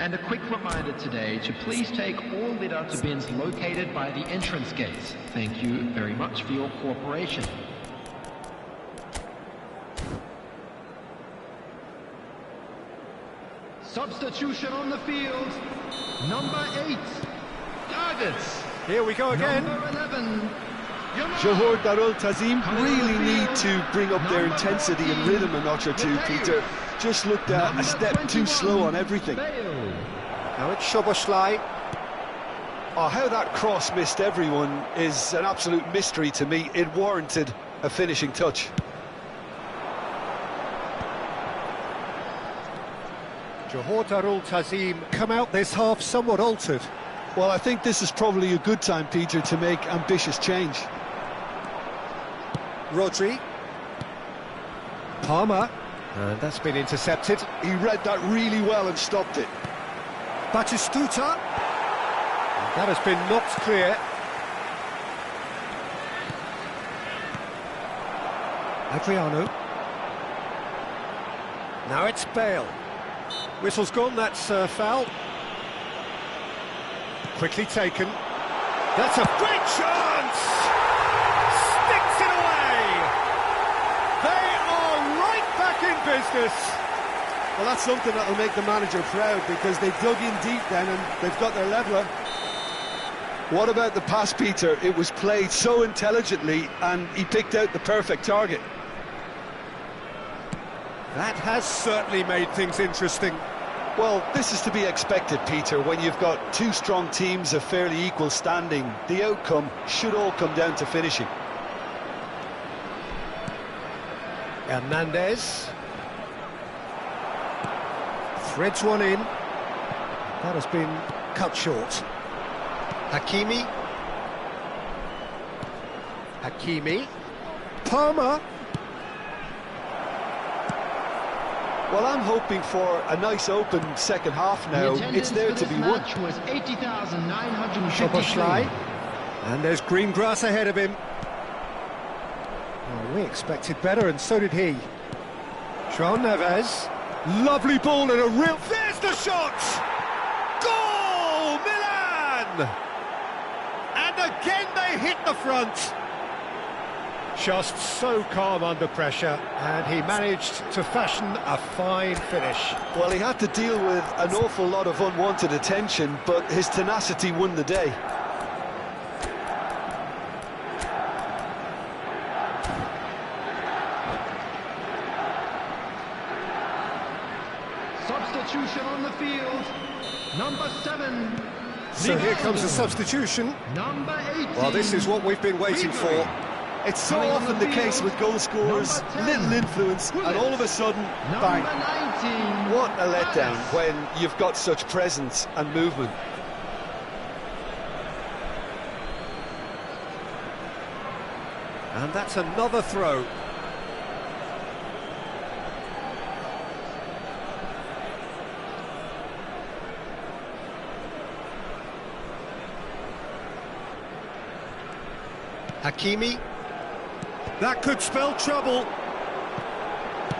And a quick reminder today to please take all lidar bins located by the entrance gates. Thank you very much for your cooperation. Substitution on the field. Number 8, Davids. Here we go again. Number 11, Johor Darul Tazim really need to bring up their intensity and rhythm a notch or two, Peter. Just looked a step too slow on everything. Now it's Szoboszlai. Oh, how that cross missed everyone is an absolute mystery to me. It warranted a finishing touch. Johor Darul Tazim come out this half somewhat altered. Well, I think this is probably a good time, Peter, to make ambitious change. Rodri. Palmer. And that's been intercepted. He read that really well and stopped it. Batistuta. That has been knocked clear. Adriano. Now it's Bale. Whistle's gone, that's foul. Quickly taken. That's a great chance! Sticks it away! They are right back in business! Well, that's something that'll make the manager proud, because they dug in deep then and they've got their leveller. What about the pass, Peter? It was played so intelligently and he picked out the perfect target. That has certainly made things interesting. Well, this is to be expected, Peter. When you've got two strong teams of fairly equal standing, the outcome should all come down to finishing. Hernandez. Threads one in. That has been cut short. Hakimi. Palmer. Well, I'm hoping for a nice open second half now. It's there to be won. Was 80,953. Szoboszlai. And there's green grass ahead of him. Well, we expected better, and so did he. João Neves. Lovely ball and a real... There's the shot! Goal! Milan! And again they hit the front. Just so calm under pressure, and he managed to fashion a fine finish. Well, he had to deal with an awful lot of unwanted attention, but his tenacity won the day. Substitution on the field. Number 7. So here comes a substitution. Number 18. Well, this is what we've been waiting for. It's so Coming on often the the case field, with goal scorers, number 10, little influence, and all of a sudden, bang. Number 19. What a letdown when you've got such presence and movement. And that's another throw. Hakimi. That could spell trouble.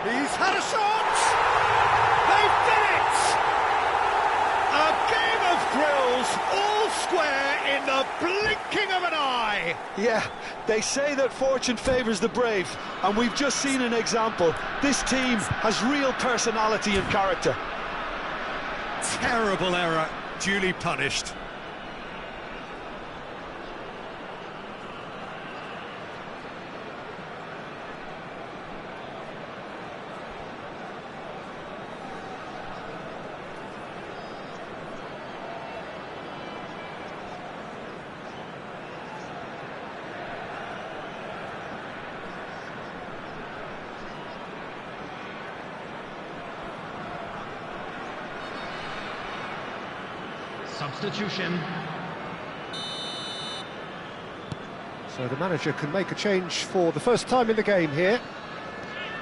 He's had a shot! They've done it! A game of thrills, all square in the blinking of an eye. Yeah, they say that fortune favours the brave, and we've just seen an example. This team has real personality and character. Terrible error, duly punished. Substitution. So the manager can make a change for the first time in the game here.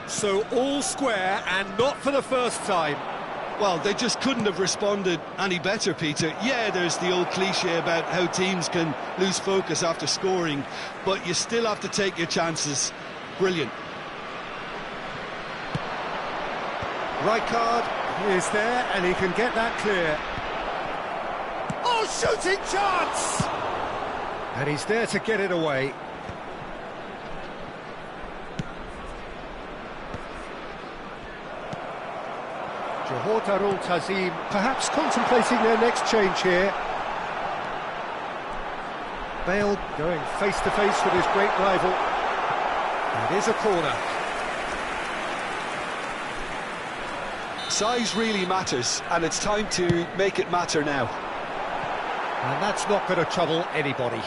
So all square and not for the first time. Well, they just couldn't have responded any better, Peter. Yeah, there's the old cliche about how teams can lose focus after scoring, but you still have to take your chances. Brilliant. Rijkaard is there and he can get that clear. Oh, shooting chance! And he's there to get it away. Johor Darul Tazim perhaps contemplating their next change here. Bale going face to face with his great rival. It is a corner. Size really matters, and it's time to make it matter now. And that's not going to trouble anybody.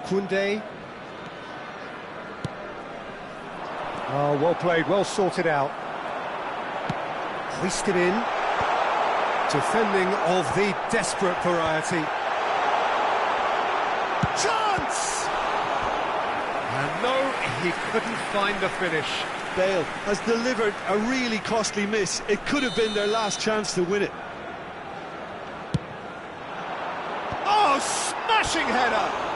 Koundé. Oh, well played, well sorted out. Hoisted in. Defending of the desperate variety. Chance! And no, he couldn't find the finish. Bale has delivered a really costly miss. It could have been their last chance to win it. Oh, smashing header!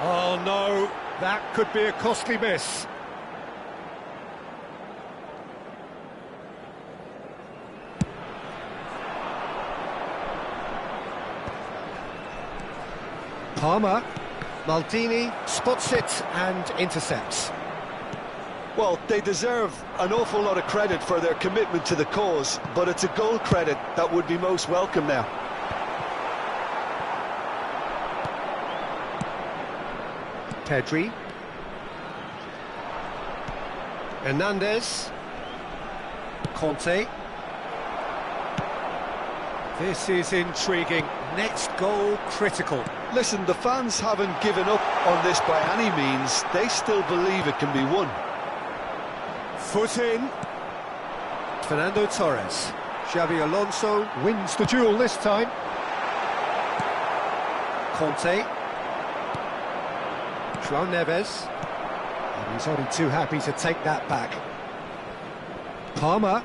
Oh no, that could be a costly miss. Palmer, Maldini spots it and intercepts. Well, they deserve an awful lot of credit for their commitment to the cause, but it's a goal credit that would be most welcome now. Pedri. Hernandez. Conte. This is intriguing. Next goal critical. Listen, the fans haven't given up on this by any means. They still believe it can be won. Foot in. Fernando Torres. Xabi Alonso wins the duel this time. Conte. João Neves. And he's only too happy to take that back. Palmer.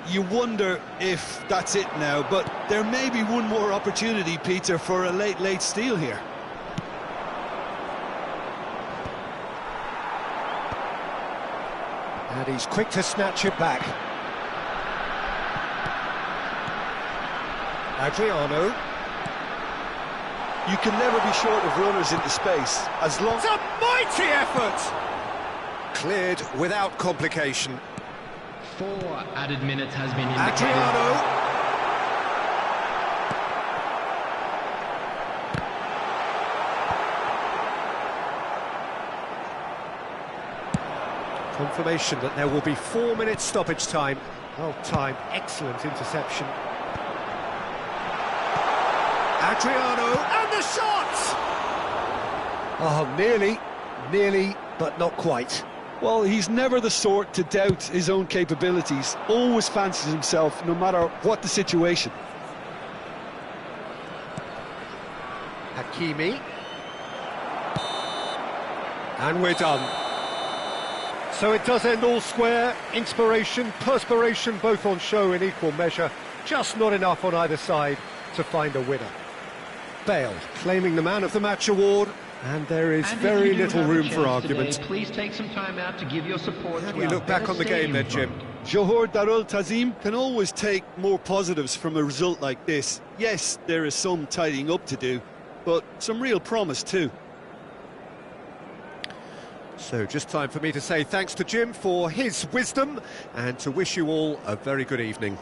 You wonder if that's it now, but there may be one more opportunity, Peter, for a late steal here. And he's quick to snatch it back. Adriano. You can never be short of runners into space, as long... It's a mighty effort! Cleared without complication. 4 added minutes has been indicated. Adriano. Confirmation that there will be 4 minutes stoppage time. Well timed, excellent interception. Adriano, and the shot! Oh, nearly, but not quite. Well, he's never the sort to doubt his own capabilities. Always fancies himself, no matter what the situation. Hakimi. And we're done. So it does end all square. Inspiration, perspiration, both on show in equal measure. Just not enough on either side to find a winner. Bale claiming the Man of the Match award, and there is very little room for argument. Please take some time out to give your support. How do you look back on the game then, Jim? Johor Darul Tazim can always take more positives from a result like this. Yes, there is some tidying up to do, but some real promise too. So just time for me to say thanks to Jim for his wisdom and to wish you all a very good evening.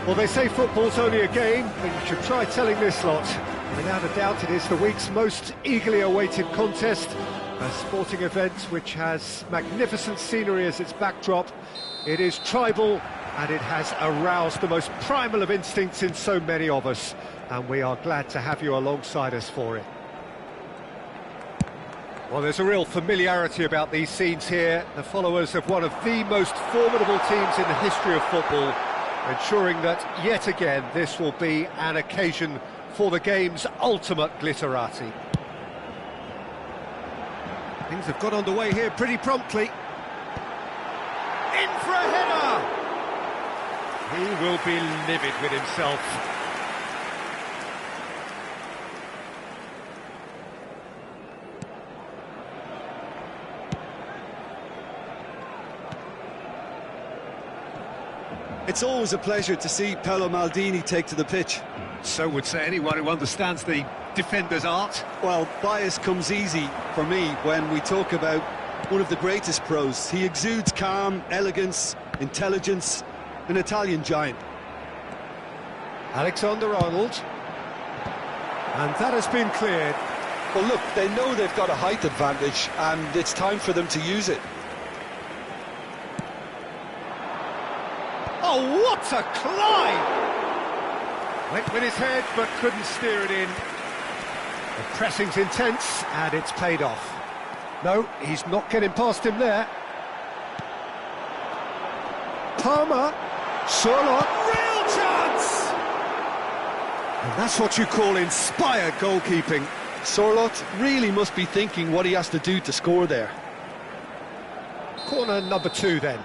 Well, they say football's only a game, but you should try telling this lot. Without a doubt, it is the week's most eagerly awaited contest, a sporting event which has magnificent scenery as its backdrop. It is tribal, and it has aroused the most primal of instincts in so many of us, and we are glad to have you alongside us for it. Well, there's a real familiarity about these scenes here, the followers of one of the most formidable teams in the history of football, ensuring that, yet again, this will be an occasion for the game's ultimate glitterati. Things have got underway here pretty promptly. In for a header! He will be livid with himself. It's always a pleasure to see Paolo Maldini take to the pitch. So would say anyone who understands the defender's art. Well, bias comes easy for me when we talk about one of the greatest pros. He exudes calm, elegance, intelligence, an Italian giant. Alexander-Arnold. And that has been cleared. Well, look, they know they've got a height advantage, and it's time for them to use it. Oh, what a climb! Went with his head, but couldn't steer it in. The pressing's intense, and it's paid off. No, he's not getting past him there. Palmer, Sherlock, real chance! And that's what you call inspired goalkeeping. Sorloth really must be thinking what he has to do to score there. Corner number 2 then.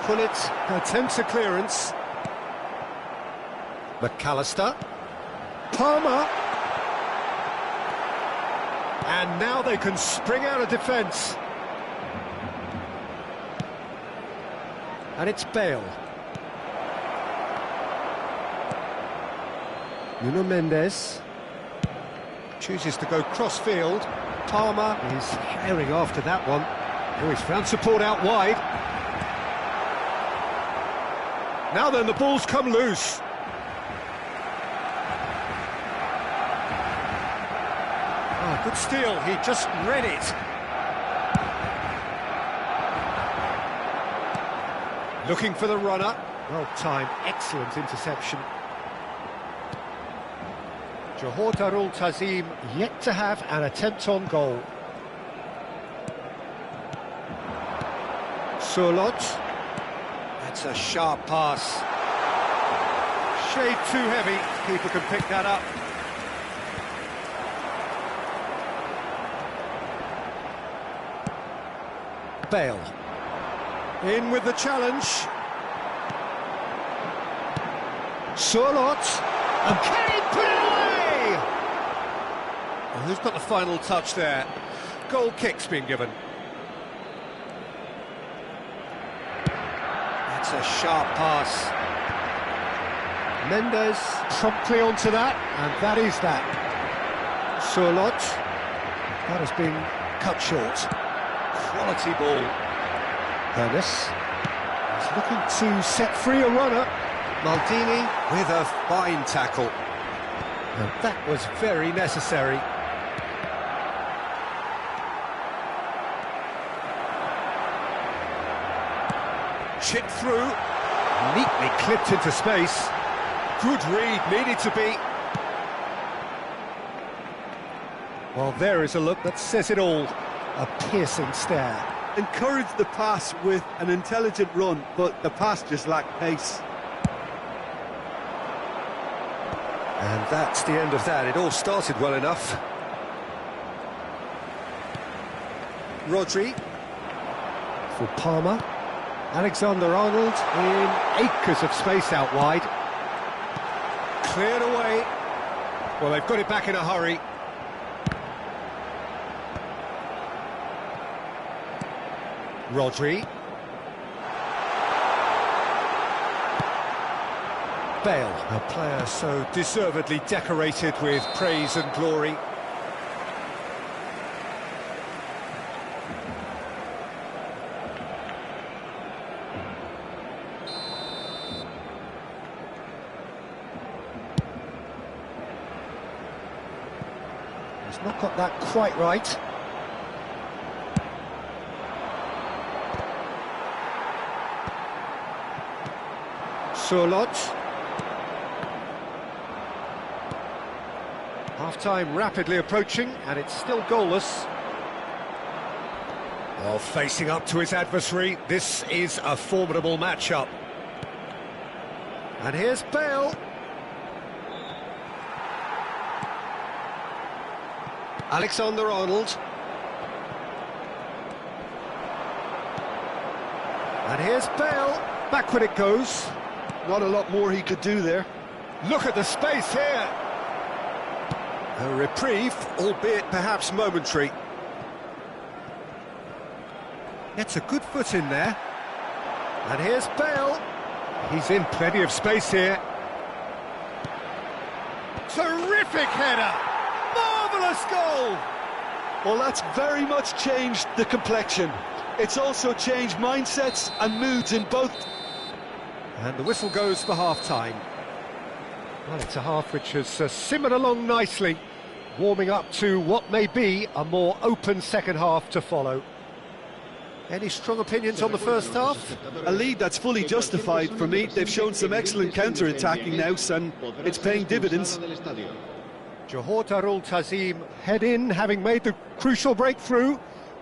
Pullet attempts a clearance. McAllister. Palmer. And now they can spring out of defence. And it's Bale. Nuno Mendes chooses to go cross-field. Palmer is herring after that one. Oh, he's found support out wide. Now then, the ball's come loose. Oh, good steal, he just read it. Looking for the runner. Well timed, excellent interception. Johor Darul Tazim yet to have an attempt on goal. Surlot. That's a sharp pass. Shade too heavy. Keeper can pick that up. Bale. In with the challenge. Surlot. And can he put it away? Well, who's got the final touch there? Goal kick's been given. That's a sharp pass. Mendes promptly onto that, and that is that. Surlot. That has been cut short. Quality ball. Hernes is looking to set free a runner. Maldini with a fine tackle. And that was very necessary. Chipped through, neatly clipped into space. Good read, needed to be. Well, there is a look that says it all. A piercing stare. encouraged the pass with an intelligent run, but the pass just lacked pace. And that's the end of that. It all started well enough. Rodri for Palmer. Alexander-Arnold in acres of space out wide. Cleared away. Well, they've got it back in a hurry. Rodri. Bale, a player so deservedly decorated with praise and glory. He's not got that quite right. Surlot. Half-time rapidly approaching, and it's still goalless. Well, facing up to his adversary, this is a formidable matchup. And here's Bale. Alexander-Arnold. And here's Bale. Backward it goes. Not a lot more he could do there. Look at the space here. A reprieve, albeit perhaps momentary. Gets a good foot in there. And here's Bale. He's in plenty of space here. Terrific header! Marvellous goal! Well, that's very much changed the complexion. It's also changed mindsets and moods in both. And the whistle goes for half-time. Well, it's a half which has simmered along nicely, warming up to what may be a more open second half to follow. Any strong opinions on the first half? A lead that's fully justified for me. They've shown some excellent counter-attacking now, and it's paying dividends. Johor Darul Tazim head in, having made the crucial breakthrough.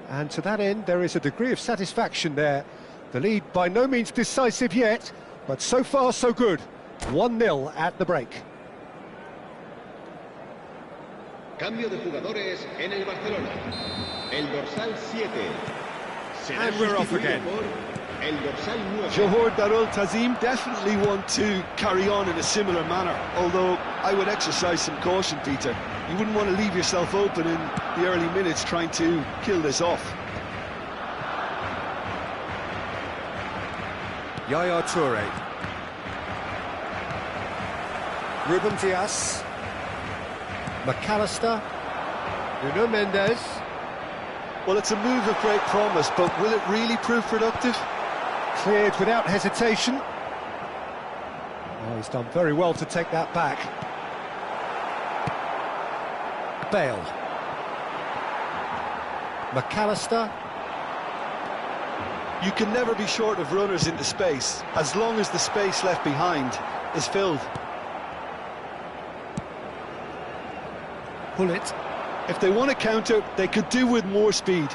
And to that end, there is a degree of satisfaction there. The lead by no means decisive yet, but so far so good. 1-0 at the break. Cambio de jugadores en el Barcelona. El dorsal 7. And we're off again. El dorsal 9. Johor Darul Tazim definitely want to carry on in a similar manner, although I would exercise some caution, Peter. You wouldn't want to leave yourself open in the early minutes trying to kill this off. Yaya Toure. Ruben Dias. McAllister. Nuno Mendes. Well, it's a move of great promise, but will it really prove productive? Cleared without hesitation. Oh, he's done very well to take that back. Bale. McAllister. You can never be short of runners into space, as long as the space left behind is filled. Gullit. If they want to counter, they could do with more speed.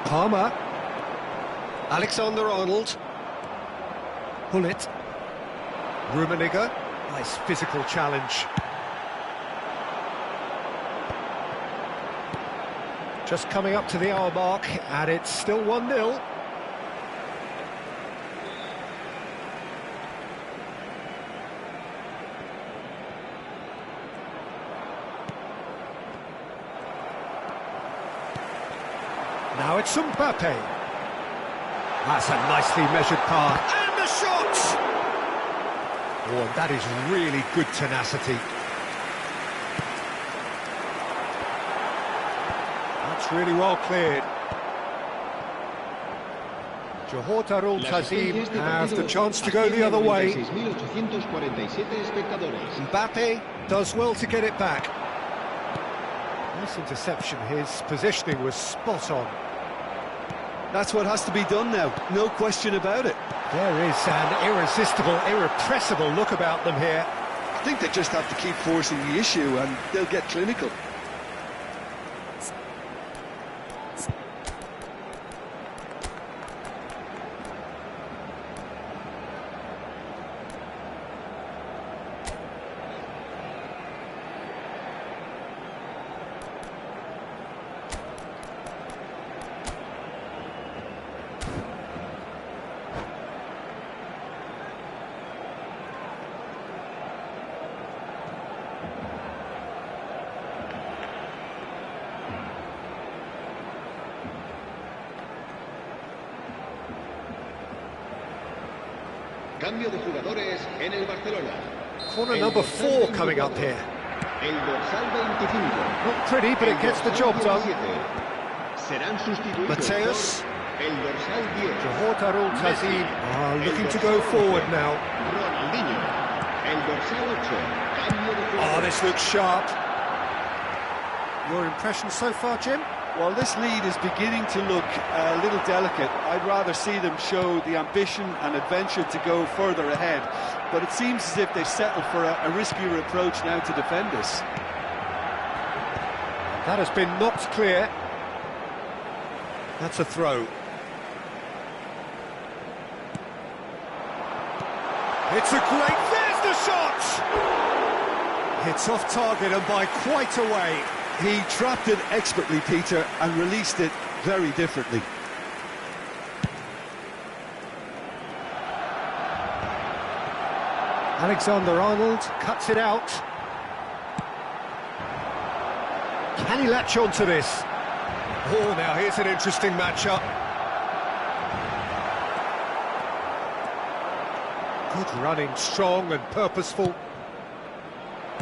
Palmer. Alexander-Arnold. Gullit. Rummenigge. Nice physical challenge. Just coming up to the hour mark, and it's still 1-0. Now it's Mbappe. That's a nicely measured pass. And the shot! Oh, that is really good tenacity. That's really well cleared. Johor Darul Tazim have the chance to go the other way. Mbappe does well to get it back. Nice interception, his positioning was spot on. That's what has to be done now, no question about it. There is an irresistible, irrepressible look about them here. I think they just have to keep forcing the issue and they'll get clinical. Cambio de jugadores en el Barcelona. Corner number 4 coming up here. El dorsal 25. Not pretty, but it gets the job done. Serán sustituidos Mateus. por el dorsal 10. Johor Tazim are looking to go forward now. Ronaldinho. El dorsal 8. Cambio de Oh, jugadores. this looks sharp. Your impression so far, Jim? Well, this lead is beginning to look a little delicate. I'd rather see them show the ambition and adventure to go further ahead. But it seems as if they've settled for a riskier approach now to defend this. That has been knocked clear. That's a throw. It's a great... There's the shot! It's off target and by quite a way. He trapped it expertly, Peter, and released it very differently. Alexander-Arnold cuts it out. Can he latch on to this? Oh, now here's an interesting matchup. Good running, strong and purposeful.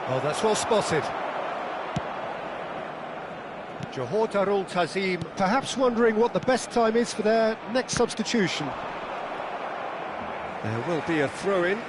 Oh, that's well spotted. Johor Tazim perhaps wondering what the best time is for their next substitution. There will be a throw-in.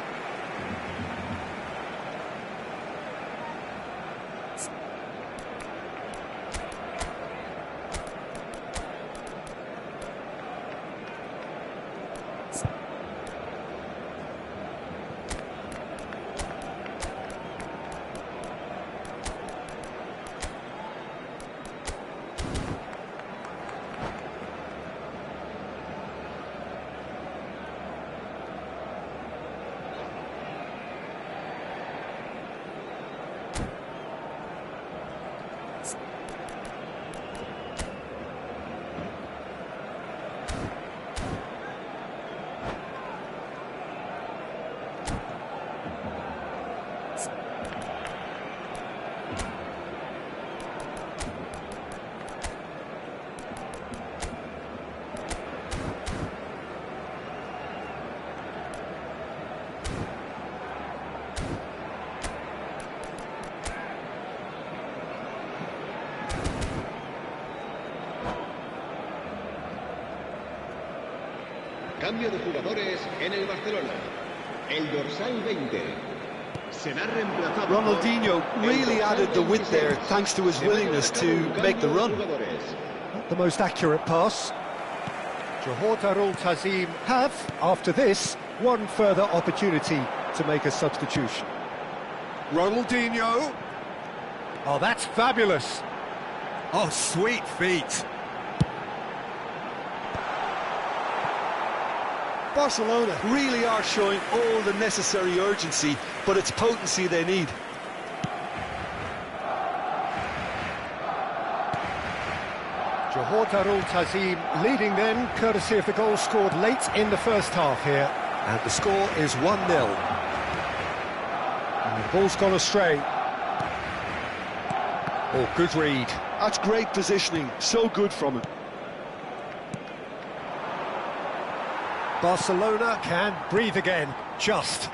Cambio de jugadores en el Barcelona. El dorsal 20. Será reemplazado. Ronaldinho really added the width there thanks to his willingness to make the run. Not the most accurate pass. Johor Tazim have, after this, one further opportunity to make a substitution. Ronaldinho. Oh, that's fabulous. Oh, sweet feet. Barcelona really are showing all the necessary urgency, but it's potency they need. Johor Tazim leading then, courtesy of the goal scored late in the first half here. And the score is 1-0. And the ball's gone astray. Oh, good read. That's great positioning, so good from him. Barcelona can breathe again, just.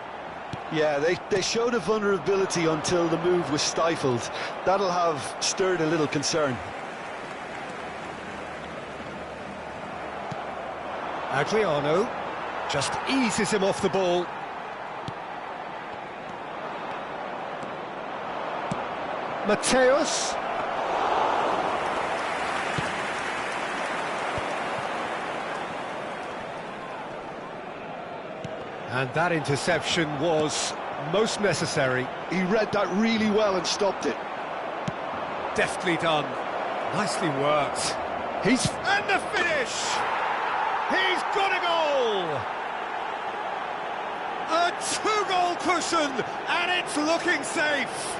Yeah, they showed a vulnerability until the move was stifled. That'll have stirred a little concern. Adriano just eases him off the ball. Mateus. And that interception was most necessary. He read that really well and stopped it. Deftly done. Nicely worked. And the finish! He's got a goal! A two-goal cushion, and it's looking safe.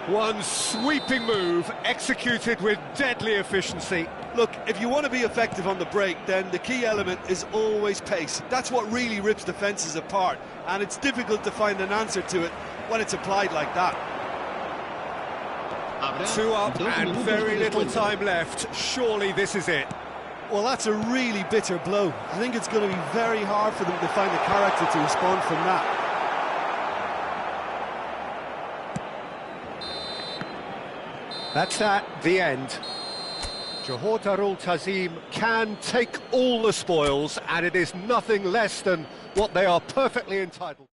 One sweeping move, executed with deadly efficiency. Look, if you want to be effective on the break, then the key element is always pace. That's what really rips defences apart, and it's difficult to find an answer to it when it's applied like that. Two up and very little time left. Surely this is it. Well, that's a really bitter blow. I think it's going to be very hard for them to find the character to respond from that. That's at the end. Johor Darul Ta'zim can take all the spoils, and it is nothing less than what they are perfectly entitled.